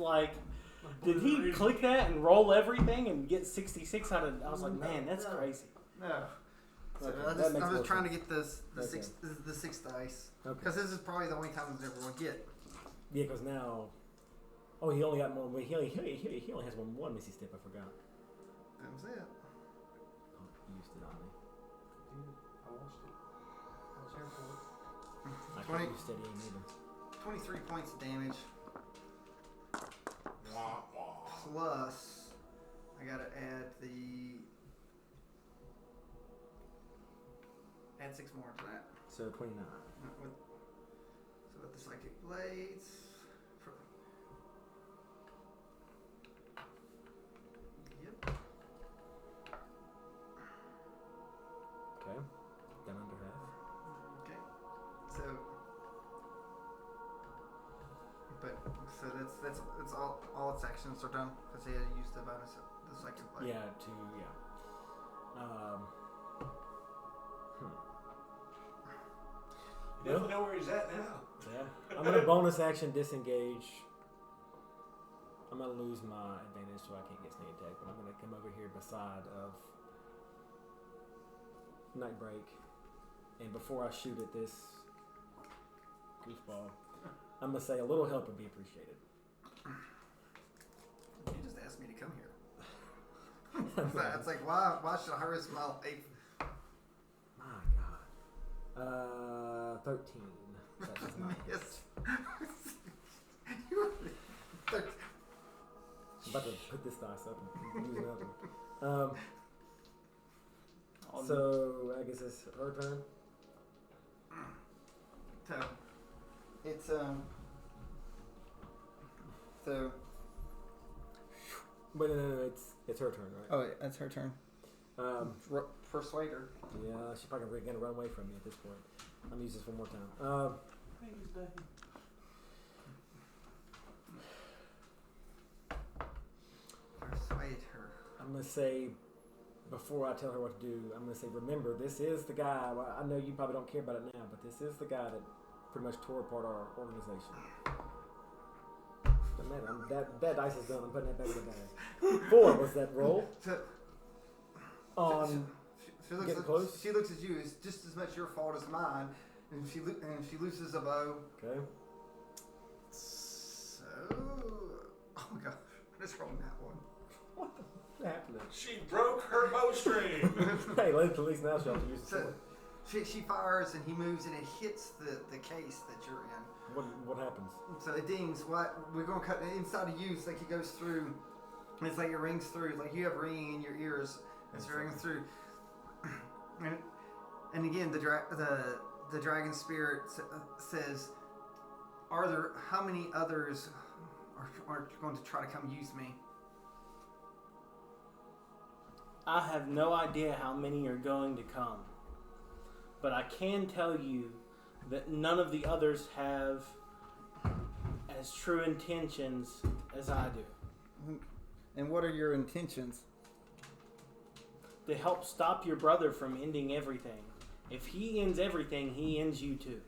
did he click that and roll everything and get 66 out of? I was like, man, that's No. crazy. No. So Okay, I'm that just, makes I'm more just trying to sense. get the Okay. six dice Okay. because this is probably the only time that everyone get. Yeah, because now. Oh, he only got more. He only has one Missy step. I forgot. That's it. Oh, you used it on me. I watched it. I was here for it. I 20. can't use steady aim either. 23 points of damage. plus I gotta add 6 more to that. So 29. With the psychic blades. Yep. Okay. Done under half. Okay. So that's all its actions are done because he had used the bonus the psychic blade. Yeah. You definitely know where he's at now. Yeah. I'm gonna bonus action disengage. I'm gonna lose my advantage so I can't get sneak attack, but I'm gonna come over here beside of Nightbreak, and before I shoot at this goofball, I'm gonna say a little help would be appreciated. You just asked me to come here. It's like why should I risk my life? My God. 13. That does not hit. Yes. You were 13. I'm about to put this dice up and use another one. So I guess it's her turn. So it's so. But no, it's her turn, right? Oh, it's her turn. Persuade her. Yeah, she's probably gonna run away from me at this point. I'm gonna use this one more time. Persuade her. I'm gonna say, before I tell her what to do, I'm gonna say, remember, this is the guy. Well, I know you probably don't care about it now, but this is the guy that pretty much tore apart our organization. But man, that dice is done. I'm putting that back in the bag. 4 was that roll. She looks at you. It's just as much your fault as mine, and she loses a bow. Okay. So, oh my gosh, I just rolled that one. What the happened? She broke her bowstring. Hey, at least now she'll have to use the sword. She fires and he moves and it hits the case that you're in. What happens? So it dings. We're gonna cut inside of you. It's like it goes through. And it's like it rings through. It's like you have ringing in your ears. It's ringing through. And again, the dragon spirit says, how many others are going to try to come use me? I have no idea how many are going to come. But I can tell you that none of the others have as true intentions as I do. And what are your intentions? To help stop your brother from ending everything. If he ends everything, he ends you too.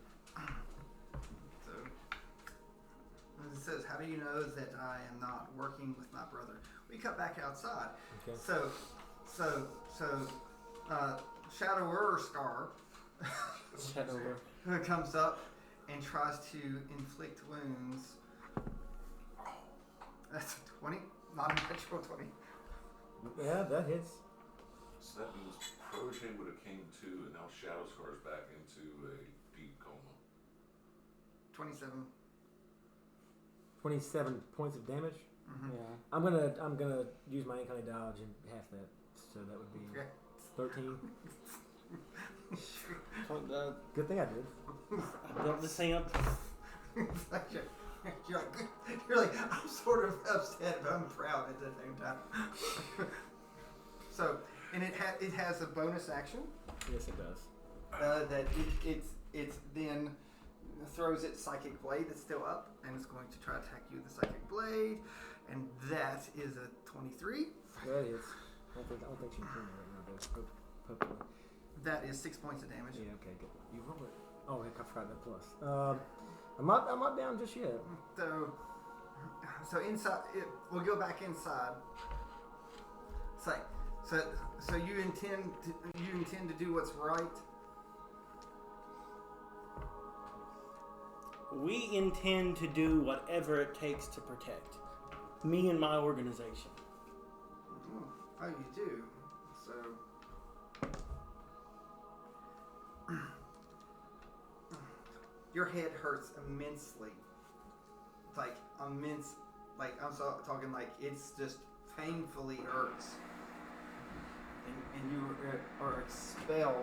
So, it says, how do you know that I am not working with my brother? We cut back outside. Okay. So, Shadower Scar comes up and tries to inflict wounds. That's 20, not a natural 20. Yeah, that hits. So that means Protege would have came to, and now Shadow Scar's back into a deep coma. 27. 27 points of damage. Mm-hmm. Yeah. I'm gonna use my uncanny dodge and half that, so that would be 13. Good thing I did. I built this thing up. You're like, I'm sort of upset, but I'm proud at the same time. So, and it has a bonus action. Yes, it does. That it's then throws its psychic blade that's still up, and it's going to try to attack you with the psychic blade, and that is a 23. That is. I don't think she's doing it right now, though. Hopefully. That is 6 points of damage. Yeah. Okay. Good. You roll it. Oh, heck, I forgot that plus. I'm not down just yet. So inside, we'll go back inside. It's like, so you intend to do what's right. We intend to do whatever it takes to protect me and my organization. Oh, you do. So, your head hurts immensely. Like immense like talking like it's just painfully hurts, and you are expelled.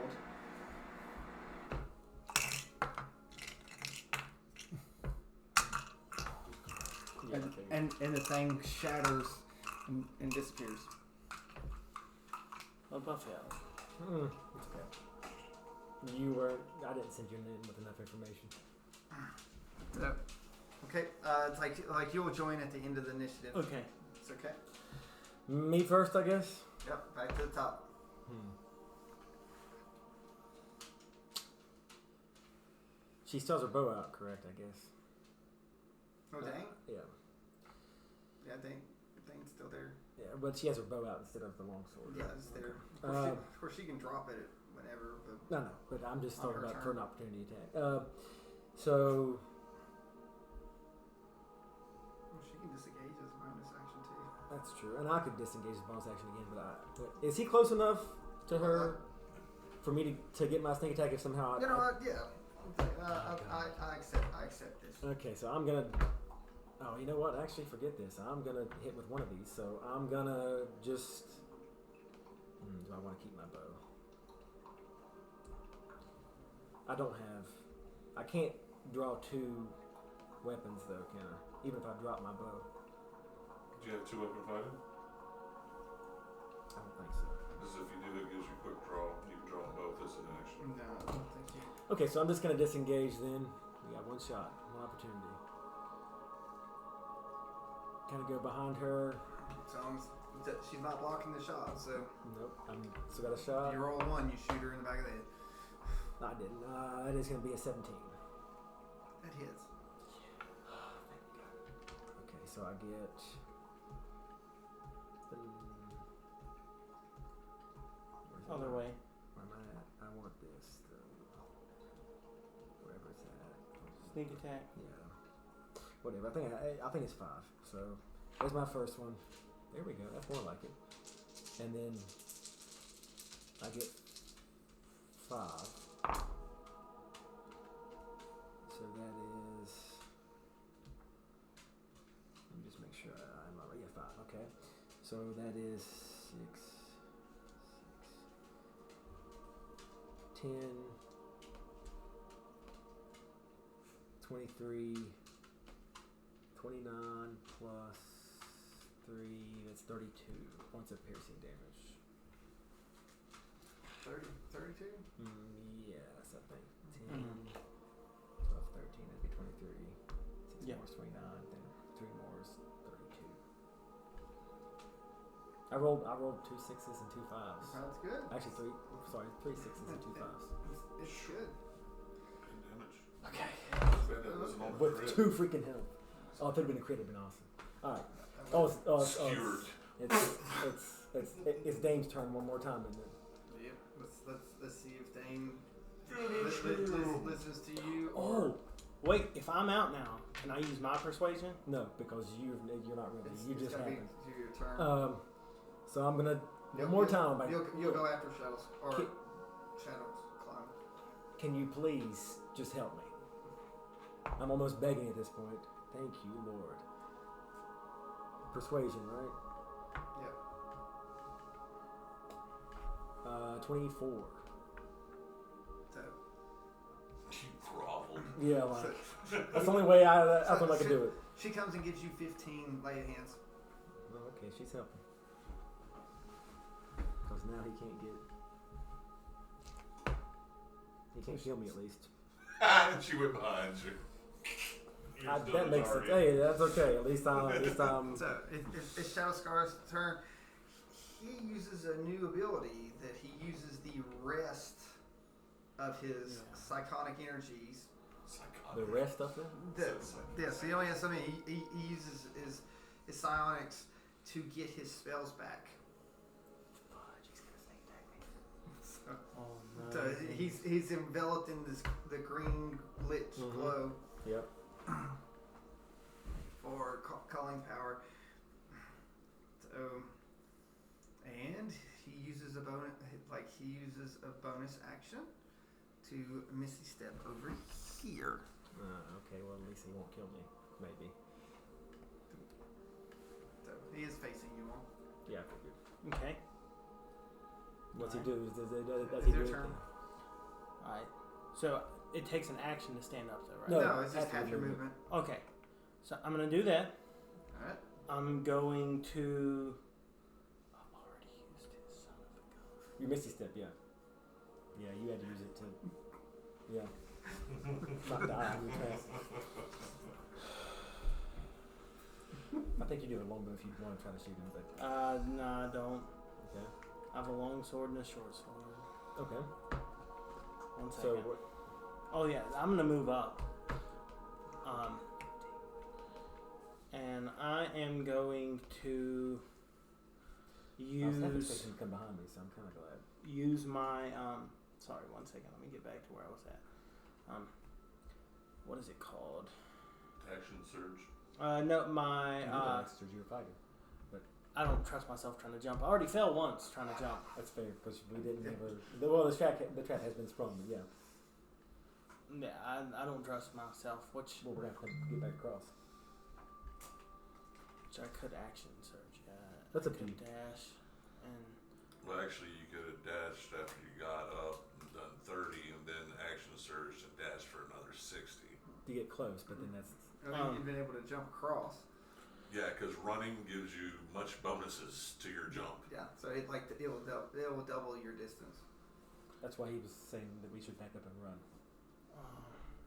And the thing shatters and disappears. What Buffy? It's okay. I didn't send you in with enough information. So, okay, it's like you'll join at the end of the initiative. Okay. It's okay. Me first, I guess. Yep, back to the top. She still has her bow out, correct? I guess. Oh dang. Yeah. Yeah, Dane's still there. Yeah, but she has her bow out instead of the longsword. Yeah, it's there. Of course, she can drop it whenever. But No, but I'm just On talking her about for turn. an opportunity attack. So she can disengage as a bonus action too. that's true, and I could disengage the bonus action again. But is he close enough to her for me to get my sneak attack if somehow? You know what? Yeah. I accept this. Okay, so I'm gonna. Oh, you know what? Actually, forget this. I'm gonna hit with one of these. So I'm gonna just. Do I want to keep my bow? I can't draw two weapons though, can I? Even if I drop my bow. Do you have 2 weapon fighting? I don't think so. Because if you do, it gives you quick draw. You can draw them both as an action. No, I don't think you. Okay, so I'm just gonna disengage then. We got one shot, one opportunity. Kind of go behind her. So she's not blocking the shot. So Nope, I'm still got a shot. you roll 1, you shoot her in the back of the head. No, I didn't. That is gonna be a 17. That hits. Okay, so I get. Other way. Where am I at? I want this. Wherever it's at. Sneak attack. Yeah. Whatever. I think it's 5. So there's my first one. There we go. That's more like it. And then I get 5. So that is. Let me just make sure I'm already at 5. Okay. So that is 6, 10, 23, 29 plus 3, that's 32 points of piercing damage. 32? Yes, I think. 10, 12, 13, that'd be 23. 6 more is 29, then 3 more is 32. I rolled 2 6s and 2 5s. Sounds good. Actually, 3 6s and 2 5s. It's good. Good damage. Okay. That was an on With crit. 2 freaking health. Oh, if it would have been a crit, it would have been awesome. Alright. Skewered. It's Dane's turn one more time, isn't it? Yep. Let's see if Dane listens to you. Oh, wait. If I'm out now, can I use my persuasion? No, because you're not ready. You It's just gotta be happened. to your turn. So I'm gonna one more time. You'll go after Shadows or Shadows climb. Can you please just help me? I'm almost begging at this point. Thank you, Lord. Persuasion, right? Yep. 24. So You groveled. Yeah, like that's the only way I feel I could do it. she comes and gives you 15 lay of hands. Oh, okay, she's helping. Because now he can't get. He can't kill me at least. And she went behind you. That makes sense. Hey, that's okay. At least I'm. So it's Shadow Scar's turn. He uses a new ability that he uses the rest of his psychotic energies. The rest of it? Yes, he only has something. He uses his psionics to get his spells back. Oh no. So he's enveloped in the green lit glow. Yep. For calling power. So, and he uses a bonus action to Misty Step over here. Okay, well at least he won't kill me. Maybe. So he is facing you all. Yeah, I figured. Okay. What's he do? Does he It's do your anything? turn. All right. So it takes an action to stand up, though, right? No, No, it's just half half your your movement. Okay. So I'm gonna do that. All right. I'm going to. I've already used it, son of a gun. You misty step, yeah. Yeah, you had to use it to. Yeah. Not die. You pass. I think you do a long move if you want to try to shoot him, but No, I don't. okay. I have a long sword and a short sword. Okay. 1 second. So what? Oh yeah, I'm gonna move up. And I am going to I was half use expecting to come behind me, so I'm kind of glad. my Sorry, 1 second. Let me get back to where I was at. What is it called? Action surge. No, my You know that's because you're fighting. I don't trust myself trying to jump. I already fell once trying to jump. That's fair because we didn't ever. Well, the trap has been sprung, but yeah. Yeah, I don't trust myself. Which Well, we're gonna have to get back across. I could action surge. That's I up to could you. dash and Well, actually, you could have dashed after you got up and done 30, and then action surged and dashed for another 60. To get close, but then that's. You've been able to jump across. Yeah, because running gives you much bonuses to your jump. Yeah. So it will double your distance. That's why he was saying that we should back up and run.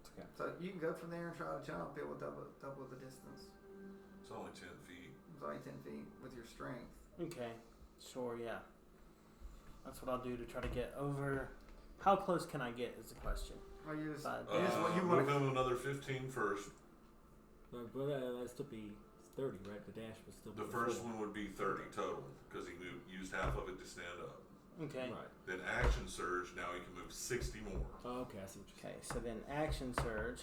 It's okay. So you can go from there and try to jump. It will double the distance. It's only 10 feet. It's only 10 feet with your strength. okay, sure, yeah. That's what I'll do to try to get over. How close can I get? Is the question. Well, you just, But- you just you Move want him another 15 first. But that'd still be 30, right? The dash was still. The first one would be 30 total because he used half of it to stand up. Okay. Right. Then action surge. Now he can move 60 more. Oh, okay, I see what you're saying. Okay, so then action surge.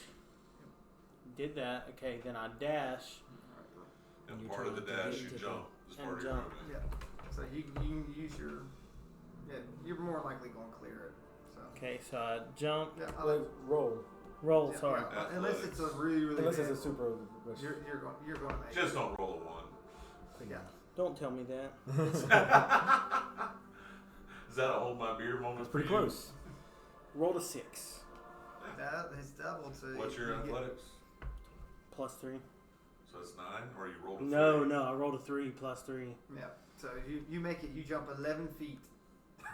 Did that. Okay, then I dash. And You're part of the trying to dash, get you into jump as and part of your jump. movement. Yeah. So you can use your. Yeah, you're more likely going to clear it. So. Okay, so I jump. Yeah. Roll. Roll. Yeah, Sorry. yeah, unless it's a really Unless bad it's a super. roll, you're going to make Just it. don't roll a 1. Yeah. Don't tell me that. Is that a hold my beer moment? That's pretty for you? close. Roll a 6 That is doubled. So What's your you get- athletics? plus 3. So it's 9, or you rolled a No, 3? no, I rolled a 3 plus 3. Yeah. So you make it. You jump 11 feet.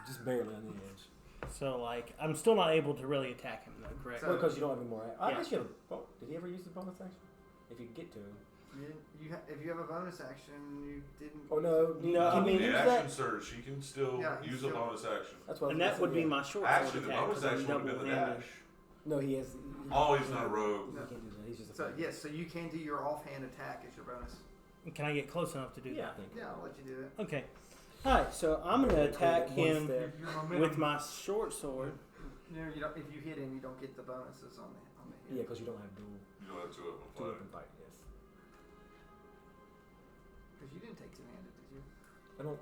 Just barely on the edge. So like I'm still not able to really attack him though. Correct. So- Well, because you don't have any more. I Yeah. guess you have. Did he ever use the bonus action? If you get to him. If you have a bonus action, you didn't. Oh no. No, I mean, The use action that- surge, he can still Yeah, he use a still- bonus action. That's what. I was And gonna that say, would be yeah. my short Actually, sword the attack bonus 'cause I'm action would have been the double-handed. dash. No, he has. Oh, he's not a rogue. He can't do that. He's just a. So fighter. yes, so you can do your offhand attack as your bonus. Can I get close enough to do Yeah, I that? think. Yeah, I'll let you do it. Okay. Alright, so I'm gonna attack One him step. Your momentum. with my short sword. You don't, if you hit him, you don't get the bonuses on the Yeah, hit. because you don't have dual You don't have 2 of them two fight. weapon fight. Yes. Because you didn't take two-handed, did you? I don't.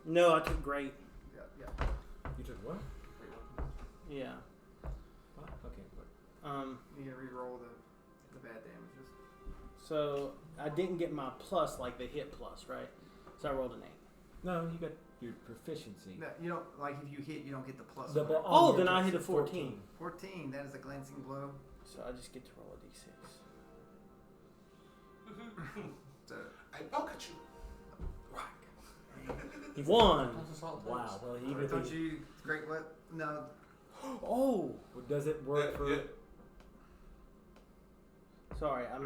No, I took great. Yeah, yeah. You took what? Yeah. Oh, okay. What? You can re-roll the bad damages. So I didn't get my plus like the hit plus, right? So I rolled an 8. No, you got your proficiency. No, you don't like if you hit, you don't get the plus. The on it. Oh, yeah, then I it's hit a 14. 14. That is a glancing blow. So I just get to roll a d6. So I poke at you. He's 1. Wow. Well, I even if thought he, you great what? No. Oh, does it work for? Yeah. sorry. I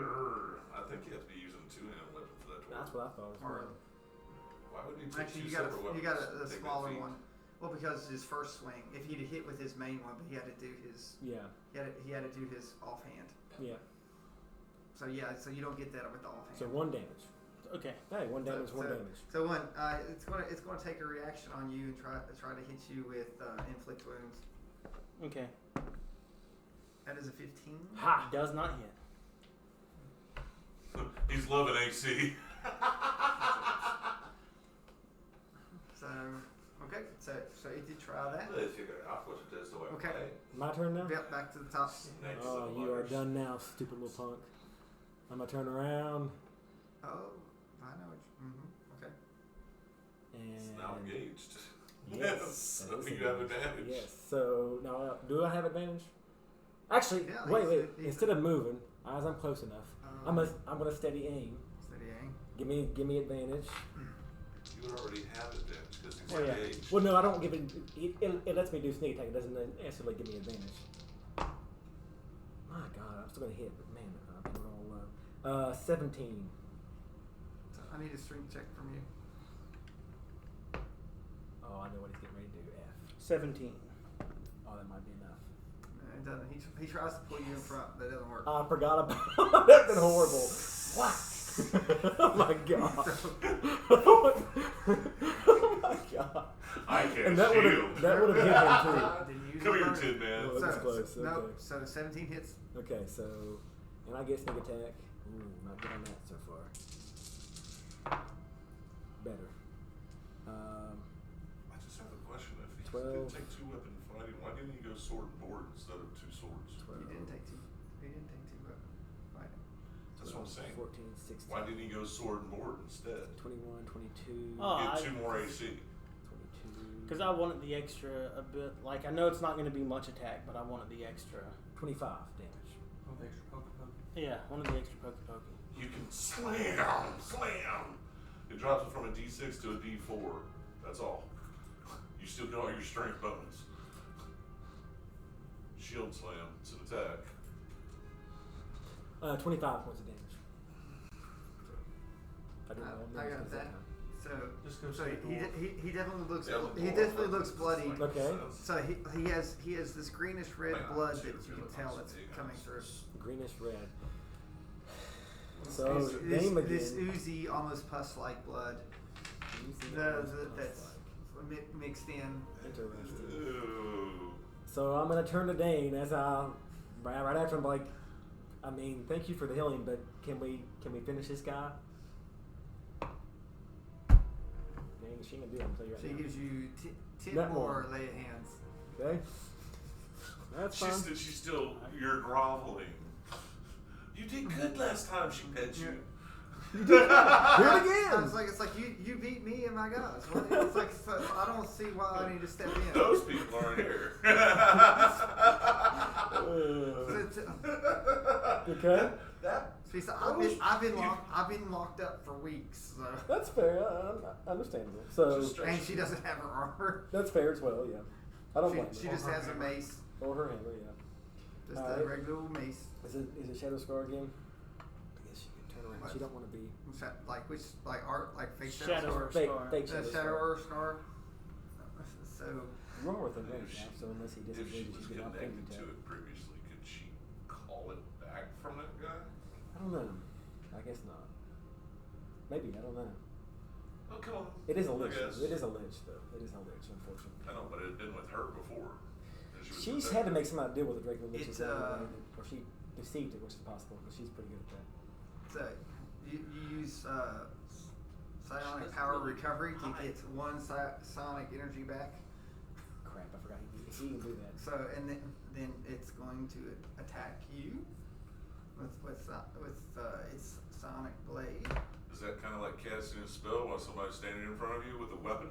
think you have to be using a 2-handed weapon for that to work. That's what I thought. Was Or Why would you take actually, 2 you got separate weapons? you got a Take that smaller feat. one. Well, because his first swing, if he'd have hit with his main one, but he had to do his Yeah. he had to do his offhand. Yeah. So yeah, so you don't get that with the offhand. So 1 damage. Okay. Hey, 1 damage, So- 1 damage. So one, it's gonna take a reaction on you and try to hit you with inflict wounds. Okay. That is a 15. Ha! Does not hit. He's loving AC. So okay, so you did try that. Let's figure it out. What's the way? Okay. My turn now. Yep, back to the top. Oh, you are done now, stupid little punk. I'm gonna turn around. Oh, I know it. Okay. And It's now engaged. Yes. So that is you have advantage. advantage. Yes. So now, do I have advantage? Actually, Yeah, wait. he's Instead of moving, as I'm close enough, I'm gonna steady aim. Steady aim. Give me advantage. You would already have advantage because he's Oh, yeah. engaged. Well, no, I don't give it. It lets me do sneak attack. It doesn't necessarily give me advantage. My God, I'm still gonna hit, but man, I've been rolling low. 17. So I need a strength check from you. Oh, I know what he's getting ready to do. F. 17. Oh, that might be enough. No, it doesn't. He tries to pull you in front, but it doesn't work. I forgot about that's been horrible. What? Oh my God. Oh my God. I can't And that would have hit him too. Didn't use Come the here, bonus. Tin Man. Oh, that's close. No, Okay. so 17 hits. Okay, so and I get sneak attack. Ooh, not good on that so far. Better. I just have a question. If he 12. did take 2-weapon fighting, why didn't he go sword and board instead of 2 swords? 12, He didn't take two. He didn't take two weapon fighting. That's what I'm saying. 14, 16. Why didn't he go sword and board instead? 21, 22, Oh, Get 2 more AC. 22. Because I wanted the extra a bit. Like, I know it's not going to be much attack, but I wanted the extra. 25 damage. Oh, the extra Pokemon. Yeah, one of the extra pokey. You can slam. It drops it from a D6 to a D4. That's all. You still get all your strength bonus. Shield slam. It's an attack. 25 points of damage. I didn't know. I got that. So, Just go so straight he, north. he definitely looks Yeah, he north. definitely looks bloody. Okay. So he has this greenish red blood that you can tell that's coming through. Greenish red. So This, name again. this oozy, almost pus-like blood that's mixed in. Interesting. Ooh. So I'm gonna turn to Dane as right after I'm like, I mean, thank you for the healing, but can we finish this guy? Dang, she can do it. I'm telling you right She now. gives you 10 That more one. lay of hands. Okay. That's fine. She's still, you're groveling. You did good last time she pet you. Do it again. It's like you beat me and my guys. Well, it's like so I don't see why I need to step in. Those people aren't here. Okay. So I've been locked up for weeks. So. That's fair. Understandable. So Just And she doesn't have her armor. that's fair as well. Yeah. I don't blame She her. just has a mace, Or her hammer. Yeah. just a Alright. regular old mace. Is it Shadow Scar again? I guess she can turn around. What? She don't want to be Like art, like fake Shadow shadow or fake. Scar. Fake scar. Shadow Shadow Scar. or scar. So You are with advantage now, so unless he If she disengages, was you get opportunity connected to to. it previously, could she call it back from that guy? I don't know. I guess not. Maybe, I don't know. Oh, come on. It is a I lich. guess. It is a lich, though. It is a lich, unfortunately. I know, but it had been with her before. And she was She's protected. had to make somebody deal with the Draco Liches, It's, or she deceived it, which is possible, but she's pretty good at that. So you use psionic power recovery to get one psionic energy back. Crap, I forgot he can do that. So and then it's going to attack you with its psionic blade. Is that kind of like casting a spell while somebody's standing in front of you with a weapon?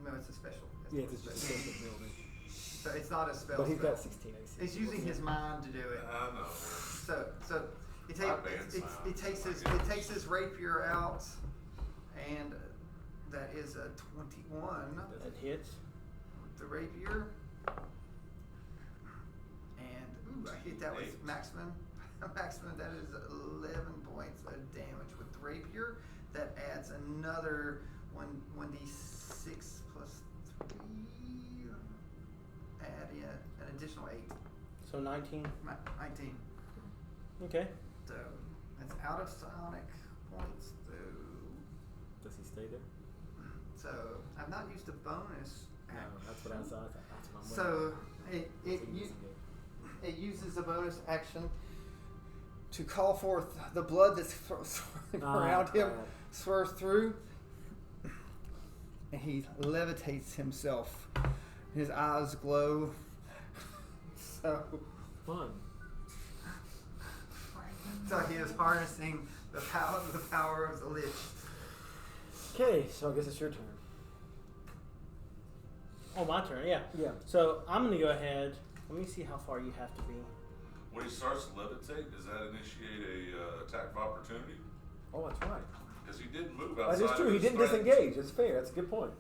No, it's a special. Yeah, it's just a special ability. So it's not a spell. But he's got spell. 16 AC. It's using his mind to do it. I know. So it, It takes his rapier out, and that is a 21. That hits. With the rapier, and I hit that with Maximum. Maximum, that is 11 points of damage with the rapier. That adds another 1d6 plus 3. Add in an additional 8. So 19. 19. Okay. So that's out of psionic points. Does he stay there? So I've not used a bonus. No, that's what I saw. That's what I'm So wondering. it uses a bonus action to call forth the blood that's swirling around him, swirls through, and he levitates himself. His eyes glow. So Fun. he is harnessing the power of the lich Okay, so I guess it's your turn. Oh, my turn. Yeah. Yeah. So I'm gonna go ahead. Let me see how far you have to be. When he starts to levitate, does that initiate a attack of opportunity? Oh, that's right. Because he didn't move That outside. is true. of He his didn't strength. disengage. It's fair. That's a good point.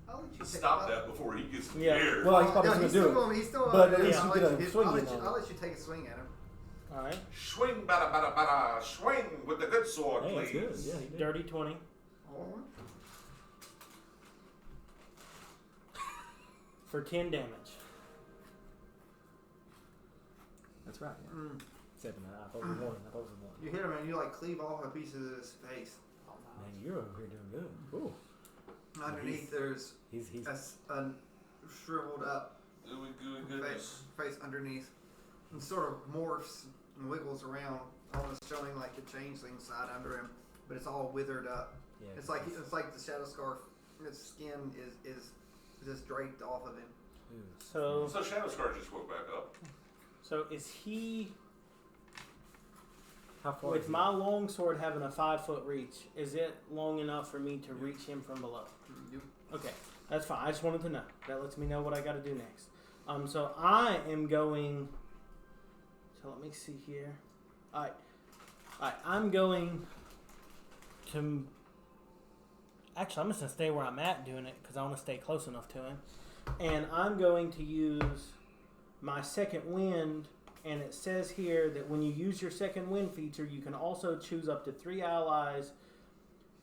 I'll let you Stop that before he gets in the Yeah. air. Well, he's probably no, going he's to do still it. going. He's still. But at yeah, least I'll you let get a you get- swing I'll in let you- on I'll it. let you take a swing at him. All right. Swing, bada, bada, bada. Swing with the good sword, Hey, please. that's good. Yeah, he did. Dirty 20 Oh, for 10 damage. That's right. Yeah. mm. 7. I thought it was 1. I thought it was 1. You hit him and you like cleave off a piece of his face. Man, you're over here doing good. Ooh. Underneath, there's He's a shriveled up Gooey, gooey goodness. face underneath, and sort of morphs and wiggles around, almost showing like the changeling side under him, but it's all withered up. yeah. It's like the shadow scarf. His skin is just draped off of him. Ooh. So, So Shadow Scar just woke back up. so is he How far with is my long sword having a 5-foot reach? Is it long enough for me to reach him from below? You, Okay, that's fine. I just wanted to know. That lets me know what I got to do next. So I am going. So let me see here. All right. I'm going to. Actually, I'm just gonna stay where I'm at doing it because I want to stay close enough to him, and I'm going to use my second wind. And it says here that when you use your second wind feature, you can also choose up to 3 allies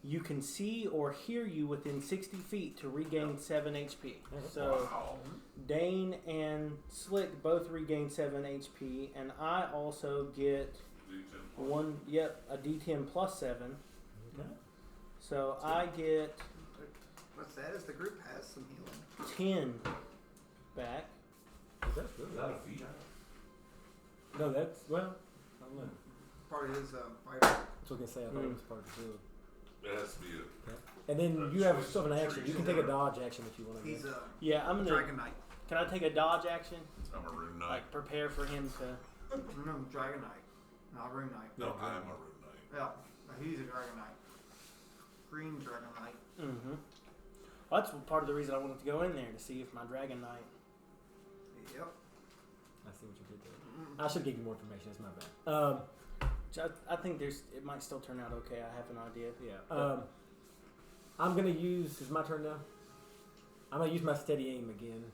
you can see or hear you within 60 feet to regain 7 HP. So Wow. Dane and Slick both regain 7 HP, and I also get a D10 plus 7. Okay. So I get what's that? Is the group has some healing? 10 back. That's good. Is that a feat? No, that's well. I don't know. Part of his fighter. That's what I was gonna say. I thought it was part of the deal. It has to be a. And then you have stuff in action. You can take a dodge action if you want to. He's a Yeah, I'm gonna. Dragon Knight. Can I take a dodge action? I'm a Rune Knight. Like prepare for him to. No, Dragon Knight, not Rune Knight. No, I am a Rune Knight. Yeah, he's a Dragon Knight. Green Dragon Knight. Mm-hmm. Well, that's part of the reason I wanted to go in there to see if my Dragon Knight. Yep. I see what you did there. I should give you more information. It's my bad. I think it might still turn out okay. I have an idea. Yeah. I'm gonna use. Is my turn now? I'm gonna use my steady aim again.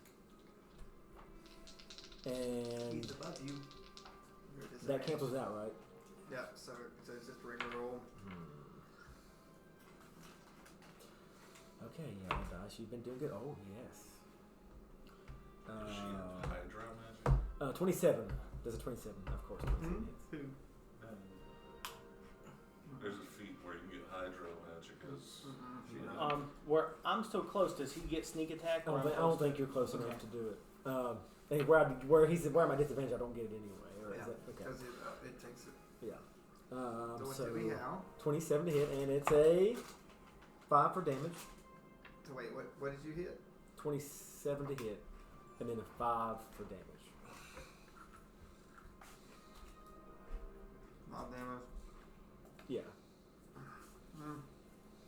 And He's above you. that cancels out, right? Yeah, so it's just a regular roll. Okay, yeah, Dash, you've been doing good. Oh, yes. Is she a Hydra magic? 27. There's a 27, of course. 27 Who? hits. There's a feat where you can get Hydra magic as. She don't. Where I'm still close. Does he get sneak attack? I don't think you're close enough Okay. to do it. Hey, where I'm at disadvantage, I don't get it anyway. Or Yeah, is that okay? because it takes it. Yeah. So what So do we have? 27 to hit, and it's a 5 for damage. So wait, what did you hit? 27 to hit, and then a 5 for damage. Mob damage. Yeah.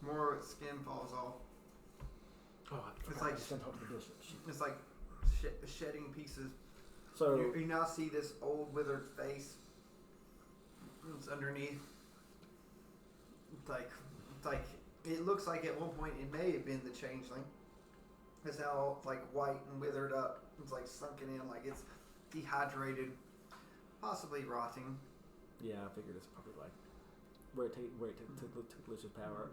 More of its skin falls off. Oh, I It's like- just didn't talk to the bishop. Shit. It's like shedding pieces. So You now see this old withered face. It's underneath. It's like it looks like at one point it may have been the changeling. It's now like white and withered up. It's like sunken in, like it's dehydrated, possibly rotting. yeah, I figured it's probably like where it took Liz's power.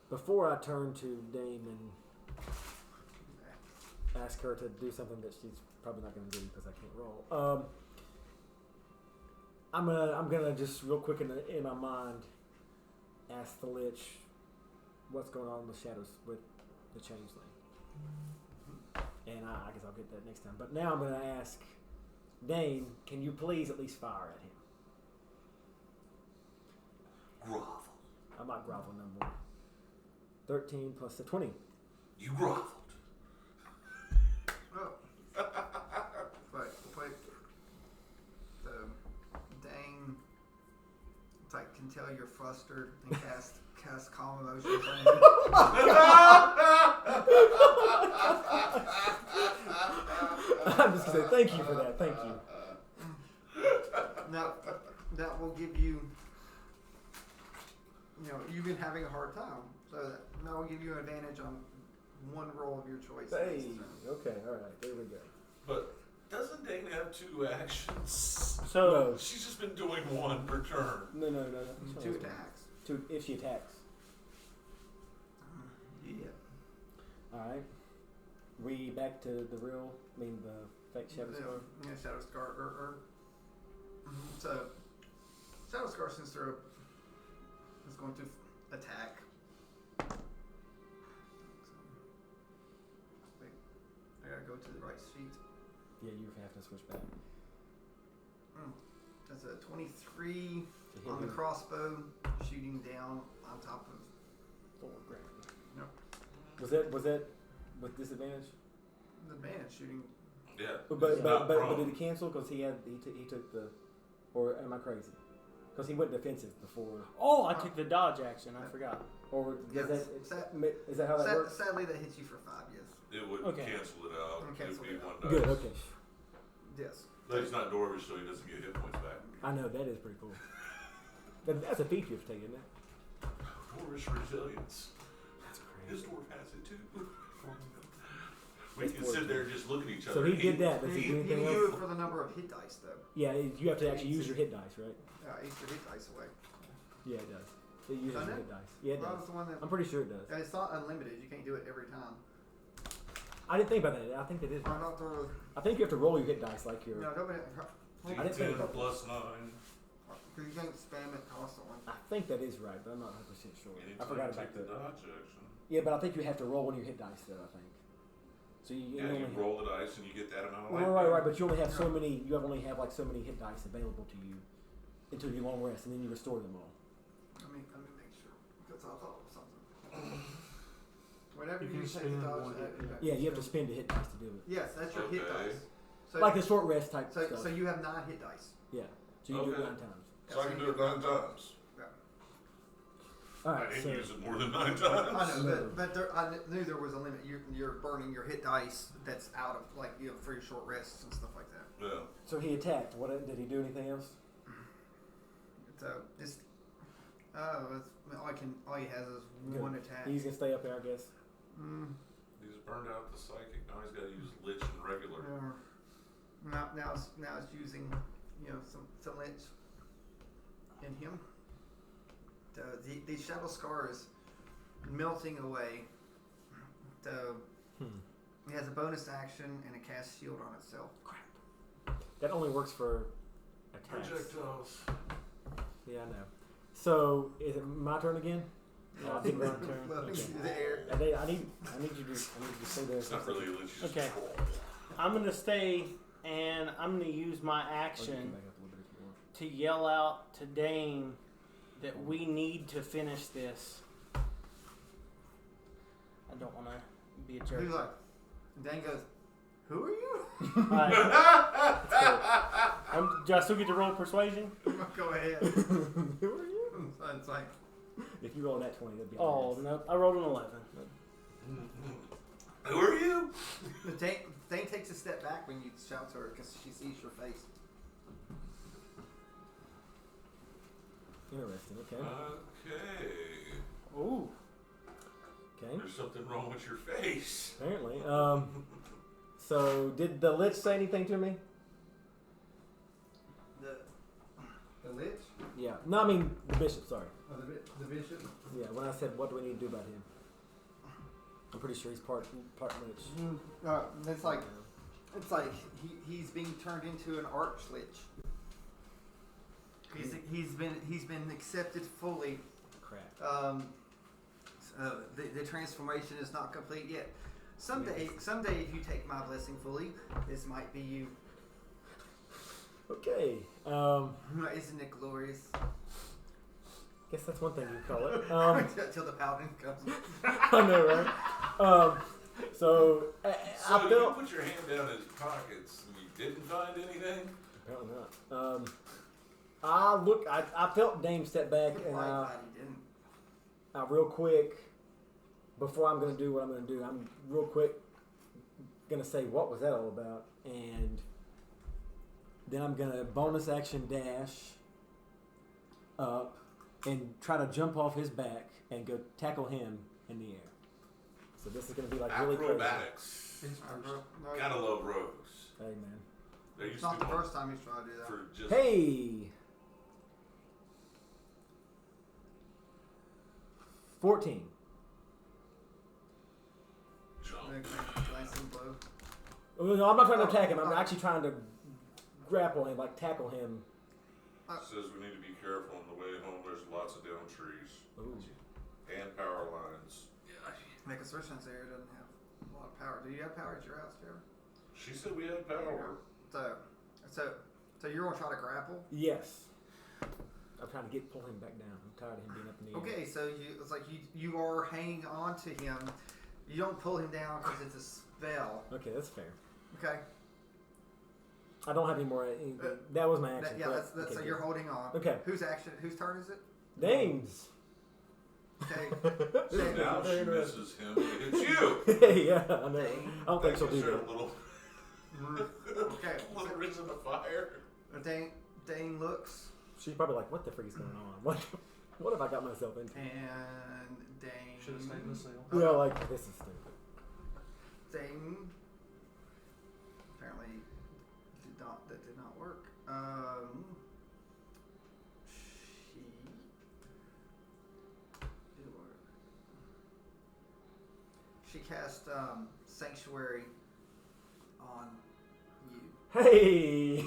Before I turn to Dame and ask her to do something that she's probably not going to do because I can't roll. I'm gonna just real quick in my mind ask the Lich what's going on with shadows with the changeling, and I guess I'll get that next time. But now I'm gonna ask Dane, can you please at least fire at him? Grovel. I might grovel no more. 13 plus the 20. You groveled. Oh. but the dang, it's like can tell you're flustered and cast calm emotions on you. I'm just gonna say thank you for that. Thank you. Now, that will give you, you've been having a hard time, so that will give you an advantage on one roll of your choice. Hey. Okay. All right. There we go. But doesn't Dane have 2 actions? So No. She's just been doing 1 per turn. No. 2 attacks. 2 if she attacks. Yeah. All right. We back to the real. I mean the fake shadow scar. Yeah, Shadow Scar. So, Shadow Scar, since they're is going to attack. Wait, I gotta go to the right sheet. Yeah, you have to switch back. That's a 23 To hit on the him. crossbow, shooting down on top of. 4 grand. No, Was that with disadvantage? the man shooting. Yeah. But not did prone. he cancel because he took the, or am I crazy? Because he went defensive before, I took the dodge action. I forgot. or Yes. is that how that works? Sadly, that hits you for 5. Yes. It would Okay. cancel it out. Cancel It'd be it out. 1 dice. Good. Okay. Yes. But he's not dwarvish, so he doesn't get hit points back. I know that is pretty cool. That's a feature of taking that. Dwarvish resilience. That's His crazy. dwarf has it too. We can sit there and just look at each other. So he did that. Does he do You anything can do else? it for the number of hit dice, though. Yeah, you have to actually use your hit dice, right? Eats your hit dice away. Yeah, it does. It uses Doesn't your it? hit dice. Yeah, it Well, that was does. the one that. I'm pretty sure it does. And it's not unlimited. You can't do it every time. I didn't think about that. I think that is. I'm not the. I think you have to roll your hit dice like your. No, nobody. I didn't think D10 about plus 9. Because you can't spam it constantly. I think that is right, but I'm not 100% sure. I Anytime forgot you about take the that. dodge action. Yeah, but I think you have to roll when you hit dice though, I think. So you Yeah, you only roll the dice and you get that amount of life. right, but you only have so many. You only have like so many hit dice available to you until you long rest, and then you restore them all. Let me make sure. Because I thought it was something. Whenever You you can take the spend dodge. one hit dice. Yeah, you have to spend a hit dice to do it. Yes, that's your hit Okay. dice. So, Like the short rest type so, stuff. so you have 9 hit dice. Yeah, so you do it Okay. 9 times. So I can do it 9 times. All I right, didn't so use it more than 9 I times. know, but I knew there was a limit. You're burning your hit dice that's out of for your short rests and stuff like that. Yeah. so he attacked. What did he do? Anything else? So it's all he has is Good. one attack. He's gonna stay up there, I guess. He's burned out the psychic. Now he's got to use Lich and regular. Now it's using some lich in him. The shadow scar is melting away. He has a bonus action and a cast shield on itself. That only works for attacks. Projectiles. Yeah, I know. So is it my turn again? Yeah, I think my turn. Floating Okay. through the air. I need you to stay there. It's not really a Lich. It's just Okay. a troll. I'm gonna stay, and I'm gonna use my action to yell out to Dane that we need to finish this. I don't want to be a He's jerk. like, Dan goes, "Who are you?" Alright. Do I still get to roll persuasion? Go ahead. Who are you? So it's like, If you roll that 20, that'd be Oh hilarious. no, I rolled an 11. Who are you? Dane takes a step back when you shout to her because she sees your face. Interesting. Okay. Okay. Ooh. Okay. There's something wrong with your face. Apparently. So did the lich say anything to me? The lich? Yeah. No, I mean the bishop. Sorry. Oh, the bishop? Yeah. When I said what do we need to do about him, I'm pretty sure he's part lich. It's like he's being turned into an arch lich. He's been accepted fully. Crap. The transformation is not complete yet. Someday, if you take my blessing fully, this might be you. Okay. Isn't it glorious? Guess that's one thing you call it. Till the paladin comes. I know, right? So I So you felt. put your hand down in his pockets and you didn't find anything? Apparently not. I felt Dame step back, and Glad he didn't. real quick, before I'm going to do what I'm going to do, I'm real quick going to say, what was that all about? And then I'm going to bonus action dash up and try to jump off his back and go tackle him in the air. So this is going to be like really crazy. Acrobatics. No, Gotta love rogues. Hey, man. There used it's to not be the one first time he's tried to do that. for just Hey! 14. jump. Nice and blow. Oh, no, I'm not trying to attack him. I'm actually trying to grapple him, like tackle him. Says we need to be careful on the way home. There's lots of down trees Ooh. and power lines. Make a switch since area doesn't have a lot of power. Do you have power at your house, Trevor? She said we had power. So you're gonna try to grapple? Yes. I'm trying to pull him back down. I'm tired of him being up in the air. Okay, so it's like you are hanging on to him. You don't pull him down because it's a spell. Okay, that's fair. Okay. I don't have any more. That was my action. That's okay, so good. you're holding on. Okay. Whose turn is it? Dames. Okay. So now she misses him. It's you. Yeah, I know. I don't think she'll do Is there that. a little, Okay. little reason to fire? Dane looks, She's probably like, "What the freak is going on? What have I got myself into?" and Dane. Should have stayed in the cell. Yeah, like this is stupid. Dane. Apparently, that did not work. She cast Sanctuary on you. Hey.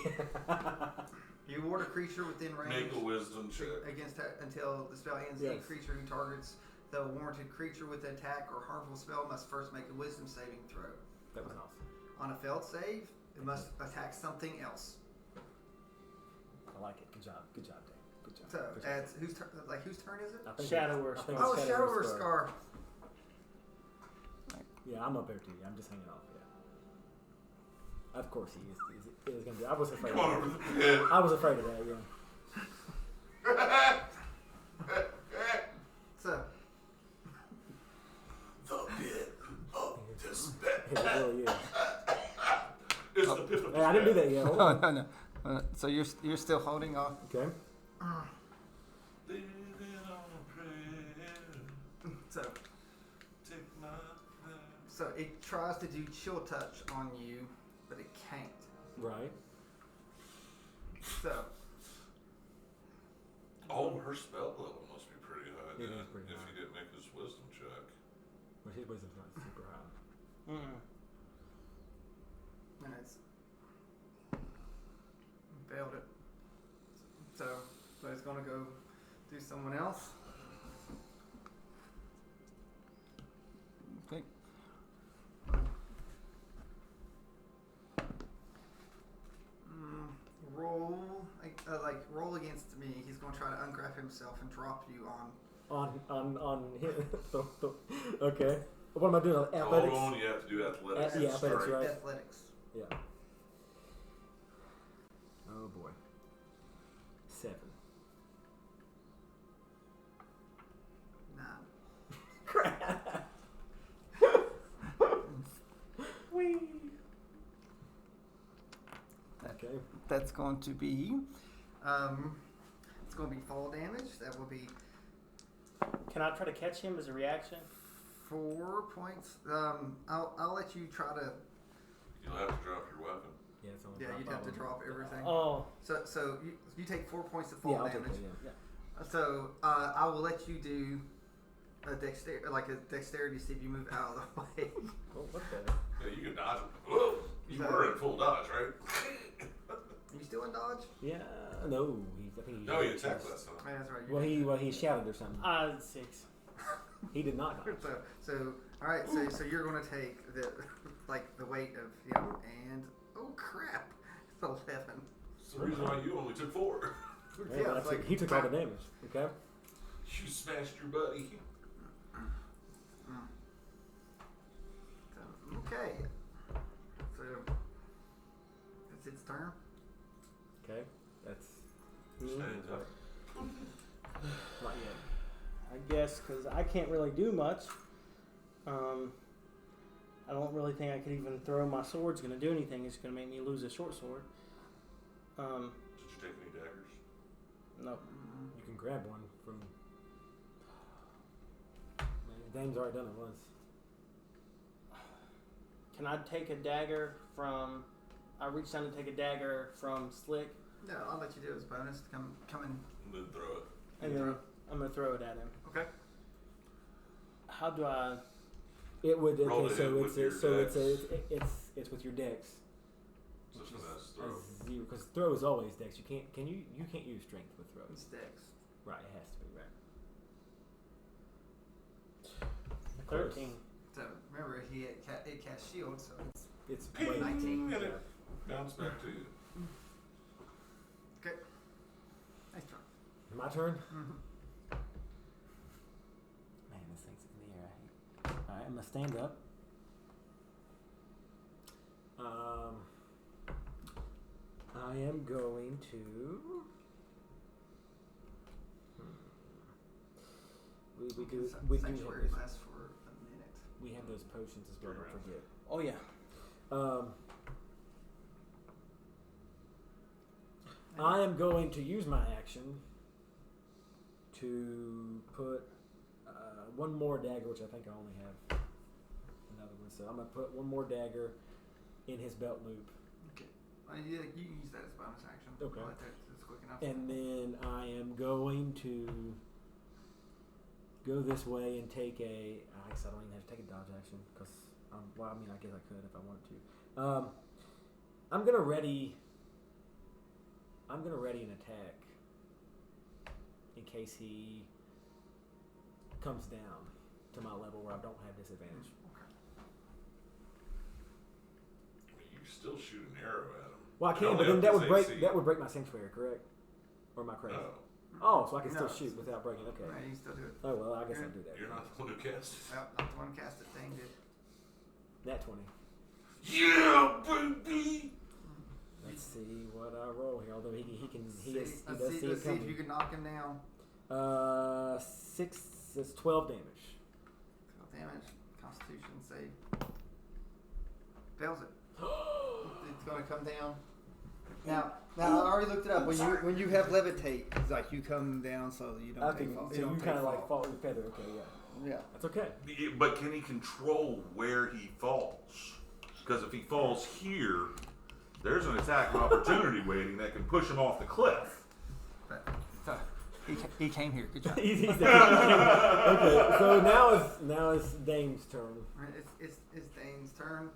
You ward a creature within range Make a wisdom check. against until the spell ends. Yes. A creature who targets the warranted creature with an attack or harmful spell must first make a wisdom saving throw. That was awesome. On a failed save, it must attack something else. I like it. Good job. Good job, Dave. Good job. So, Good job. adds whose turn is it? I think Shadow it's- or I think Scar. it's Oh, Shadow or Scar. Yeah, I'm up there too. I'm just hanging off. Yeah. Of course he is. He is gonna do. I was afraid. Come on of over that. the pit. I was afraid of that. Yeah. So, The pit of despair. It really is. It's the pit of Hey, I didn't do that yet. Hold on. no. So you're still holding off. Okay. Living on a prayer. So Take my hand. so it tries to do chill touch on you, but it can't. Right. So Oh, her spell level must be pretty high It then, is pretty if high. he didn't make his wisdom check. But his wisdom's not super high. Mm. and it's failed it. So it's gonna go do someone else. Okay. Roll against me. He's gonna try to ungrap himself and drop you on. On him. Okay. What am I doing? Athletics. Hold on, you have to do athletics. Yeah, athletics, strength. right. Athletics. Yeah. Oh boy. 7. 9. Crap. Whee! Okay. That's going to be. It's going to be fall damage. That will be Can I try to catch him as a reaction? 4 points. I'll let you try to. You'll have to drop your weapon. Yeah, it's only Yeah, drop you'd have to all drop of them. everything. Oh, So you take 4 points of Yeah, fall I'll take damage. that, yeah. So I will let you do a dexterity see if you move out of the way. Oh, what the? Yeah, you can dodge him. Whoa! You were in full dodge, right? You still in dodge? Yeah. No. I think he. No, you attacked last time. Yeah, that's right. Well, he shouted or something. 6. He did not dodge. So all right. So you're going to take the weight of him and oh crap, it's 11. That's the reason why you only took 4. Yeah, Yeah, that's it's he took all the damage. Okay. You smashed your buddy. So, okay. So it's its turn. Okay. That's Stands up. Not yet. I guess because I can't really do much. I don't really think I could even throw my sword's going to do anything. It's going to make me lose a short sword. Did you take any daggers? No. You can grab one from. Dame's already done it once. Can I take a dagger from... I reach down to take a dagger from Slick. No, I'll let you do it as a bonus. Come in. And then throw it. And then I'm going to throw it at him. Okay. How do I... It would. Roll Okay, it so in it's with your it's with your dex. So it's gonna A throw. zero, because throw is always dex. You can't use strength with throw. It's dex. Right, it has to be right. 13. So remember, it cast shield, so It's Ping, way 19. and it bounce back to you. okay. Nice try. My turn. Mm-hmm. Man, this thing's in the air. I hate. All right, I'm gonna stand up. I am going to. We do Sanctuary have those, lasts for a minute. we have those potions as well. Don't forget. Oh, yeah. I am going to use my action to put one more dagger, which I think I only have another one. So I'm going to put one more dagger in his belt loop. Okay. You can use that as a bonus action. Okay. I'll let that, it's quick enough. And then I am going to go this way and take a... I guess I don't even have to take a dodge action because... well, I mean, I guess I could if I wanted to. I'm going to ready an attack in case he comes down to my level where I don't have disadvantage. Okay. You can still shoot an arrow at him. Well, I It can, only but then up that to would break my sanctuary, correct? Or am I crazy? No, Oh, so I can No, still shoot without breaking. Okay. Right, you can still do it. Oh well, I guess I'll do that. you're not the one who cast it. Well, not the one cast it thing did. Nat 20. Yeah, baby! Let's see what I roll here. Although he can Let's does see see if it you coming. can knock him down. 6 is 12 damage. 12 damage. Constitution save. Fails it. It's gonna come down. Now I already looked it up. When you have levitate, it's like you come down so you don't take fall. So you kind of like fall with feather. Okay, yeah. Yeah. That's okay. But can he control where he falls? Because if he falls here, there's an attack of opportunity waiting that can push him off the cliff. But, he came here. Good job. He's okay, so now it's Dame's turn. Right, it's Dane's turn.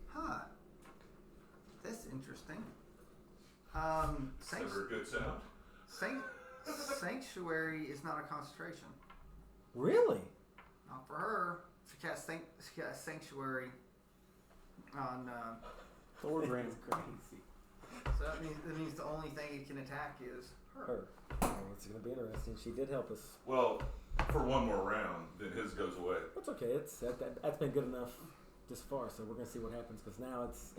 Huh. That's interesting. It's never a good sound. Sanctuary is not a concentration. Really? Not for her. She cast Sanctuary on. Sword ring. Crazy. So that means the only thing it can attack is her. Her. Oh, it's gonna be interesting. She did help us. Well, for one more round, then his goes away. That's okay. That's been good enough this far. So we're gonna see what happens because now it's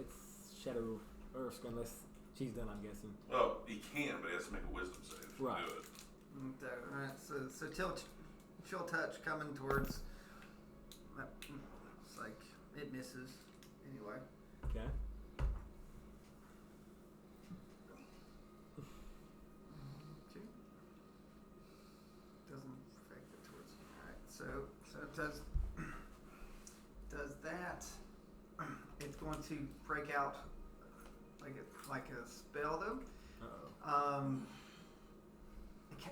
Shadow Ursk unless she's done. I'm guessing. Well, he can, but he has to make a wisdom save to Right. do it. Alright, so chill touch coming towards. It's like it misses anyway. Okay. Okay. Doesn't affect it towards. Alright, so it does that. It's going to break out like a spell though. Uh-oh.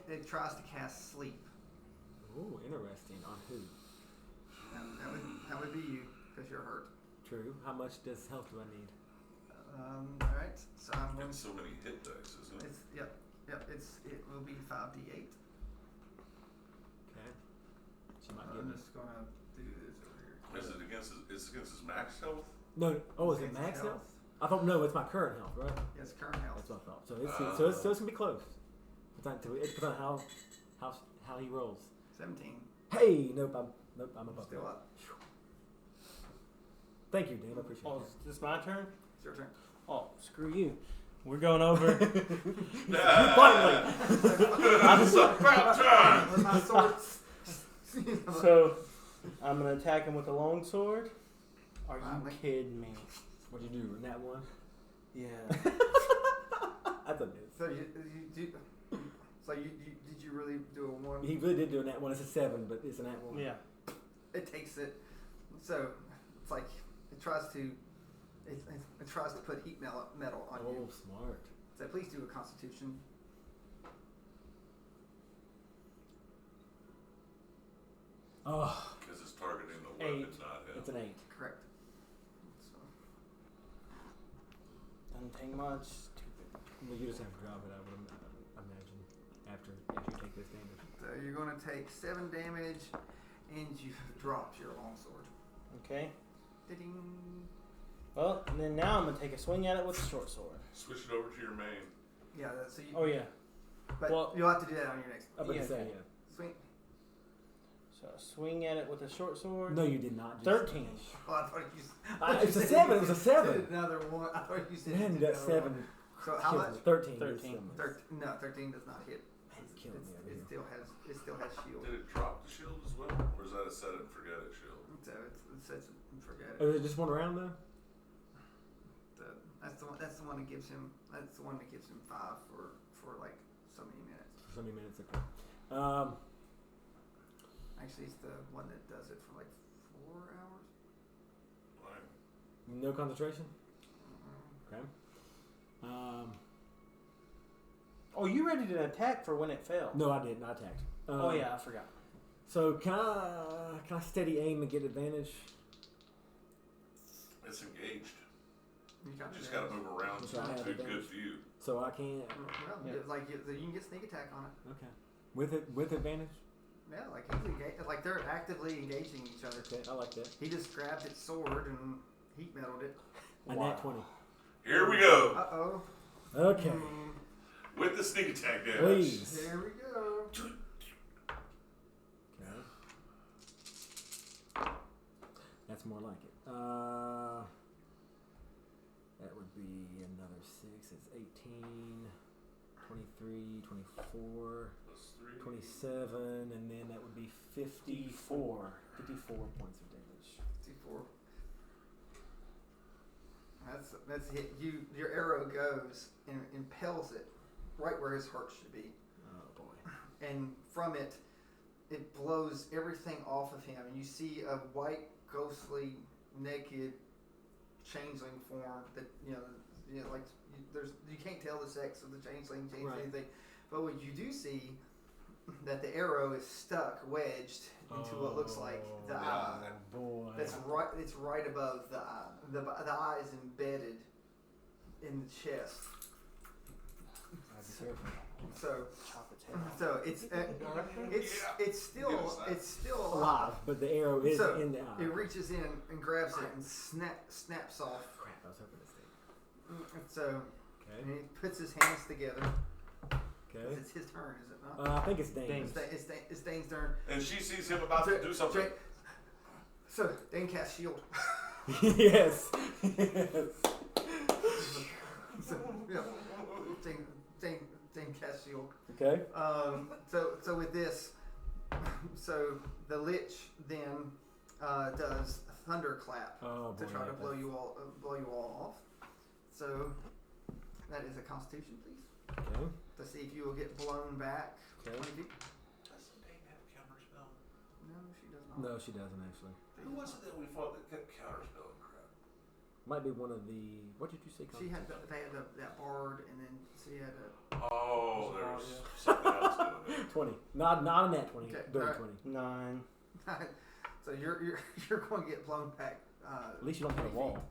It tries to cast sleep. Ooh, interesting. On who? That would be you because you're hurt. True. How much does health do I need? All right. So I'm going. It's so many hit dice, isn't it? It will be 5d8. Okay. She might I'm give me. just gonna do this over here. Is it against his max health? No. Oh, is it It's max health. health? I thought no. It's my current health, right? Yes, current health. That's what I thought. So it's gonna be close. It depends on how he rolls. 17. Hey, nope. I'm above. Still that. up. Thank you, Dan. I appreciate Oh, it. is this my turn? It's your turn. Oh, screw you. We're going over. Finally! It's about time! With my sword. So, I'm going to attack him with a longsword. Are you Finally. kidding me? What'd you do? In that one? Yeah. That's a miss. So you did you really do a 1? He really did do a nat one. It's a 7, but it's a nat one. Yeah. It takes it. So it's like it tries to put heat metal on you. Oh, smart. So please do a Constitution. Oh, Because it's targeting the 8. weapon, not him. it's an 8. Correct. So, Doesn't take much. Stupid. Well, you just have to drop it, I would imagine, after you take this damage. so you're going to take 7 damage, and you've dropped your longsword. Okay. Ding. Well, and then now I'm going to take a swing at it with a short sword. Switch it over to your main. Yeah. So you. Oh, yeah. But well- you'll have to do that on your next I was Yeah, gonna say, okay. yeah. swing. So swing at it with a short sword. No, you did not. 13. Oh, I thought you. It's a 7. It was a 7. Did another one. I thought you said. Man, did that another 7. one. So how much? 13. 13. 13 does not hit. It's killing me over It here. still has shield. Did it drop the shield as well? Or is that a set it and forget it shield? So it's forget it. Oh, is it just one round though? That's the one that gives him. That's the one that gives him 5 for like so many minutes. For so many minutes, okay. Actually, it's the one that does it for like 4 hours. Like, No concentration? Okay. Oh, you ready to attack for when it fell? No, I didn't. I attacked. Oh, yeah, I forgot. So can I steady aim and get advantage? it's engaged. You You just got to move around So I have to a advantage. good view. So I can't. Well, Yeah. you can get sneak attack on it. Okay. With advantage? Yeah, like they're actively engaging each other. Okay, I like that. He just grabbed its sword and heat metaled it. A Wow. nat 20. Here we go. Uh-oh. Okay. With the sneak attack damage. Please. Here we go. Okay. That's more like it. That would be another 6. It's 18, 23, 24, Plus 3. 27, and then that would be 54. 54 points of damage. 54. That's hit. Your arrow goes and impales it right where his heart should be, Oh boy. and from it, it blows everything off of him, and you see a white, ghostly, naked changeling form that you can't tell the sex of the changeling, Right. anything, but what you do see that the arrow is stuck, wedged into what looks like the eye. Boy. That's right. It's right above the eye. The eye is embedded in the chest. I'd be careful. So Chop its head off. it's still Alive, but the arrow is So, in the eye. It reaches in and grabs it and snaps off. Crap, I was hoping to stay. And so Okay. and he puts his hands together. Okay. It's his turn, is it not? I think it's Dane. It's Dane's turn. And she sees him about to do something. So Dane casts shield. Yes. Yes. So, yeah. Dane casts shield. Okay. So with this, so the Lich then does a thunderclap Oh boy. to try to yeah, blow you all off. So that is a Constitution, please, Okay. to see if you will get blown back. Okay. 20 feet. Doesn't Dane have counterspell? No, she does not. No, she doesn't actually. Who was it that we fought that kept counterspelling crap? Might be one of the. What did you say? She had they had that bard, and then she had a. Oh, there's something else doing it. 20. Not a net 20. Okay, Dirty alright. 20. 9. So you're going to get blown back. At least you don't hit a 20 wall. feet.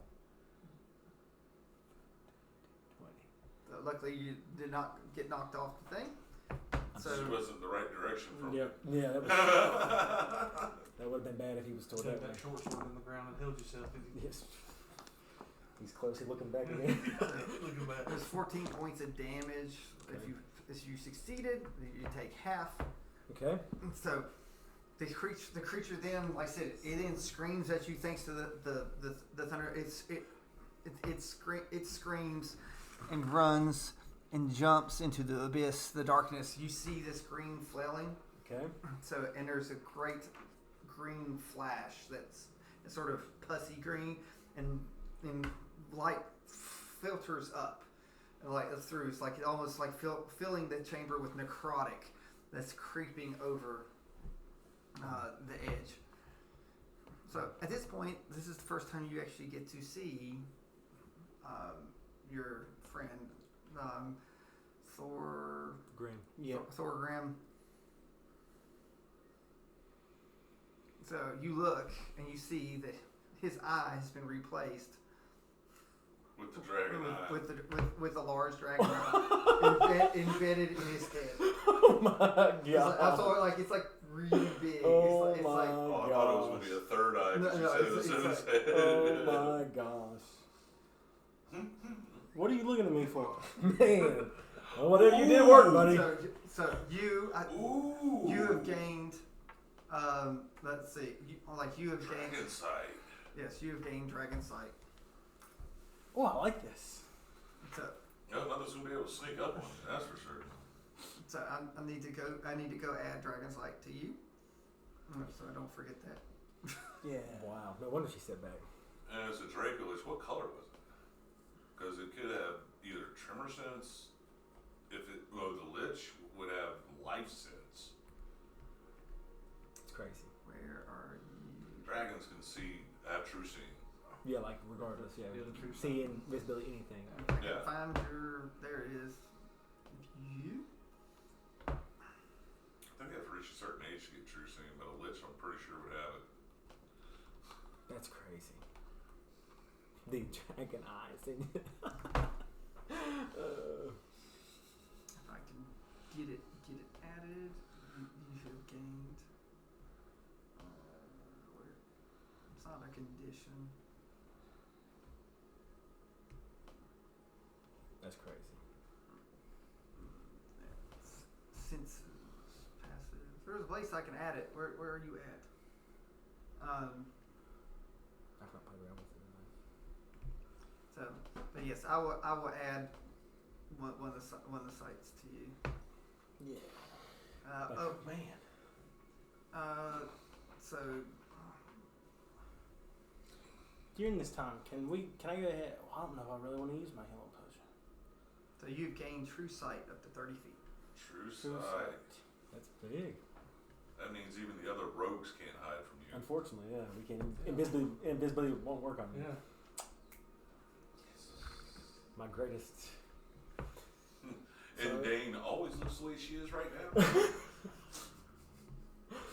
20. Luckily, you did not get knocked off the thing. So She wasn't the right direction from Yep. Yeah, that would have been bad if he was toward Take that way. that short sword in the ground and held yourself. Yes. He's closely looking back again. Looking back. there's 14 points of damage. Okay. If you succeeded, you take half. Okay. So the creature then, like I said, it then screams at you thanks to the thunder. it screams and runs and jumps into the abyss, the darkness. You see this green flailing. Okay. So, and there's a great green flash that's sort of pussy green, and light filters up and light through. It's like almost like filling the chamber with necrotic that's creeping over the edge. So at this point, this is the first time you actually get to see your friend Thor. Green. Yeah. Thor Grimm. So you look and you see that his eye has been replaced With the dragon eye. with a large dragon eye embedded in his head. Oh my god! It's like really big. Oh it's my like, Oh, I thought it was going to be a third eye. No, because no, you said it's it was like- his head. Oh my gosh! What are you looking at me for? Man, well, whatever you did work, buddy. So you Ooh. you have gained. Let's see. You have gained. Dragon sight. Yes, you have gained dragon sight. Oh, I like this. So No, nothing's going to be able to sneak up on you, that's for sure. So I need to go add dragon sight to you. So I don't forget that. Yeah. Wow, no wonder she said back. And as a Dracolich, what color was it? Because it could have either tremor sense, the Lich would have life sense. It's crazy. Where are you? Dragons can have true seeing. Yeah, like regardless, yeah. Yeah, the true Seeing, visibility, anything. I Yeah. can find your. There it is. You. I think you have to reach a certain age to get true seeing, but a Lich, I'm pretty sure, would have it. That's crazy. The dragon eyes. If I can get it added, you have gained. It's not a condition. That's crazy. Senses, passive. There's a place I can add it. Where are you at? I've not played around with it enough. So, but yes, I will add one of the sites to you. Yeah. Oh, Man. so During this time, can I go ahead? Well, I don't know if I really want to use my healing potion. so you've gained true sight up to 30 feet. True True sight. That's big. That means even the other rogues can't hide from you. Unfortunately, yeah, we can. Invisibility won't work on me. Yeah. My greatest. And So- Dane always looks the way she is right now.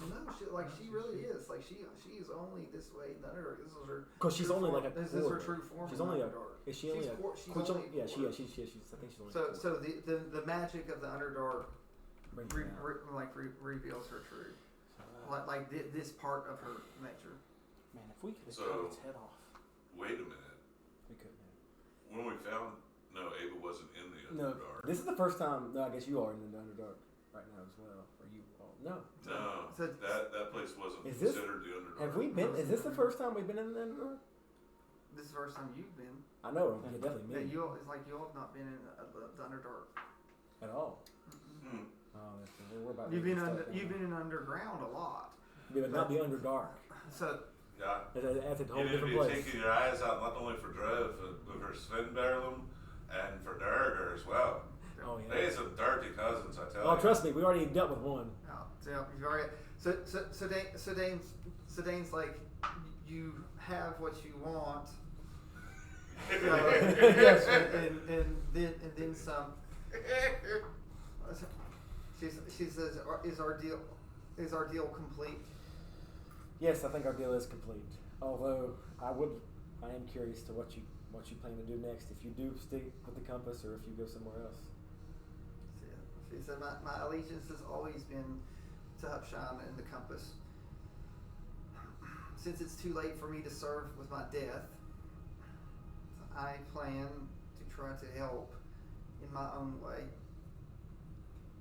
No, she really is. Like she is only this way in the Underdark. This is her. Because she's true only form. like a This is her quarter. true form. She's in only the a. Underdark. Is she only a? She's Which only yeah, a she's. quarter. I think she's only. So a quarter. the magic of the Underdark Brings it out. reveals her true. So, Like this part of her nature. Man, if we could have So- cut its head off. Wait a minute. we couldn't have. When we found, no, Ava wasn't in the No, Underdark. this is the first time. No, I guess you are in the Underdark right now as well. Or you all? No. No, So- that place wasn't Is this- considered the Underdark. Have we been? Is this the first time we've been in the Underdark? This is the first time you've been. I know. Yeah, definitely Yeah, me. it's like you have not been in the Underdark. At all. Hmm. Oh, we're about. You've ready been to start you've now. been in underground a lot. Yeah, but not the Underdark. So Yeah. That's a whole You need to different be place. taking your eyes out not only for Drev, but for Svenberlum and for Durger as well. Oh yeah. They some dirty cousins, I tell Oh, you. trust me, we already dealt with one. so you've already so Dane's like, you have what you want. You know, Yes. and then some. She says, is our deal complete? Yes, I think our deal is complete. Although I am curious to what you plan to do next. If you do stick with the compass, or if you go somewhere else. She said, my allegiance has always been to Upshine and the compass. Since it's too late for me to serve with my death, I plan to try to help in my own way.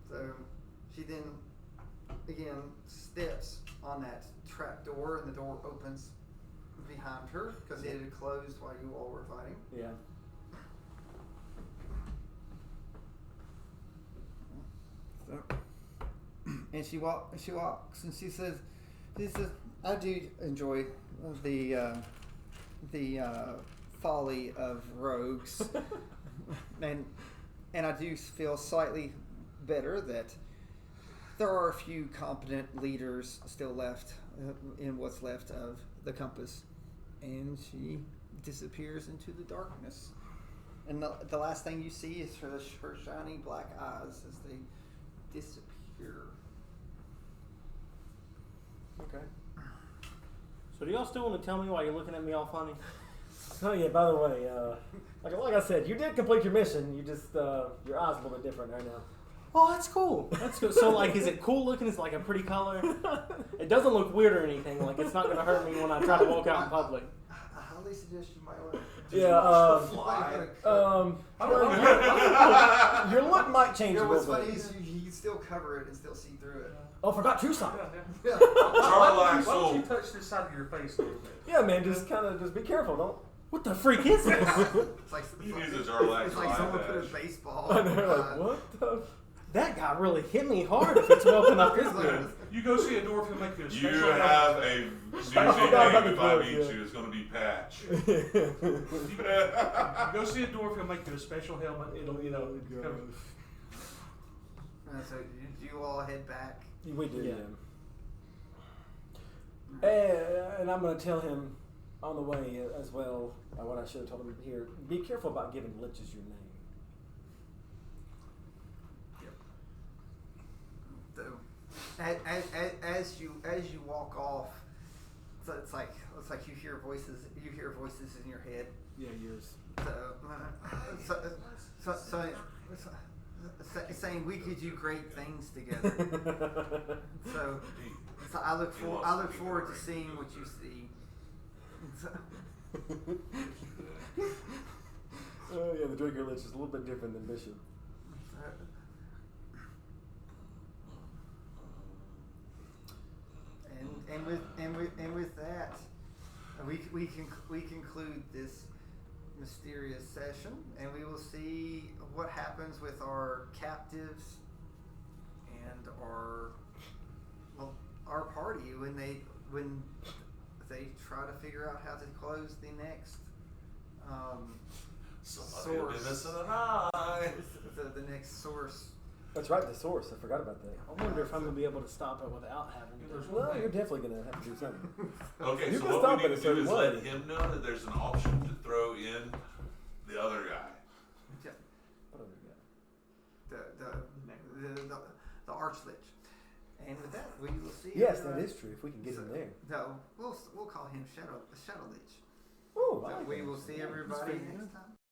So she then again steps on that trap door, and the door opens, behind her because it had closed while you all were fighting. Yeah. So, and she walks, and she says, "I do enjoy the folly of rogues, and I do feel slightly better that there are a few competent leaders still left in what's left of the compass." And she disappears into the darkness. And the last thing you see is her shiny black eyes as they disappear. Okay. So do y'all still want to tell me why you're looking at me all funny? Oh yeah. By the way, like I said, you did complete your mission. You just your eyes are a little bit different right now. Oh, that's cool. That's cool. So, like, is it cool looking? Is it like a pretty color? It doesn't look weird or anything. Like, it's not going to hurt me when I try to walk out in public. I highly suggest you might want to. Your look might change a What's little funny bit. is you can still cover it and still see through it. Oh, forgot Tucson. Yeah. Charlotte Why don't soul. you touch this side of your face a little bit? Yeah, man, just be careful, don't. What the freak is this? It's like, You use a Jarlax it's like eye someone put a patch. baseball. I know, like, what the? That guy really hit me hard if it's welcing up his beard. You go see a dwarf, he'll make you a You special have a new forgot about nickname the if I dwarf, meet yeah. you. It's going to be Patch. You go see a dwarf, he'll make you a special helmet. It'll, cover. So you all head back. We do, Yeah. yeah. And I'm going to tell him on the way as well what I should have told him here. Be careful about giving liches your name. So, as you walk off, so it's like you hear voices in your head. Yeah, yours. Saying we could do great things together. so I look forward to seeing what you see. Oh yeah, the drinker lich is a little bit different than Bishop. And with that, we conclude this mysterious session, and we will see what happens with our captives and our party when they try to figure out how to close the next source. The next source. That's right, the source. I forgot about that. I wonder if I'm going to be able to stop it without having to. Well, you're definitely going to have to do something. Okay, You so can what stop we it need a to do certain is way. let him know that there's an option to throw in the other guy. What other guy? The archlich. And with that, we will see. Yes, that is true. If we can get him there. No, we'll call him Shadow Lich. Oh, So we will see everybody next time.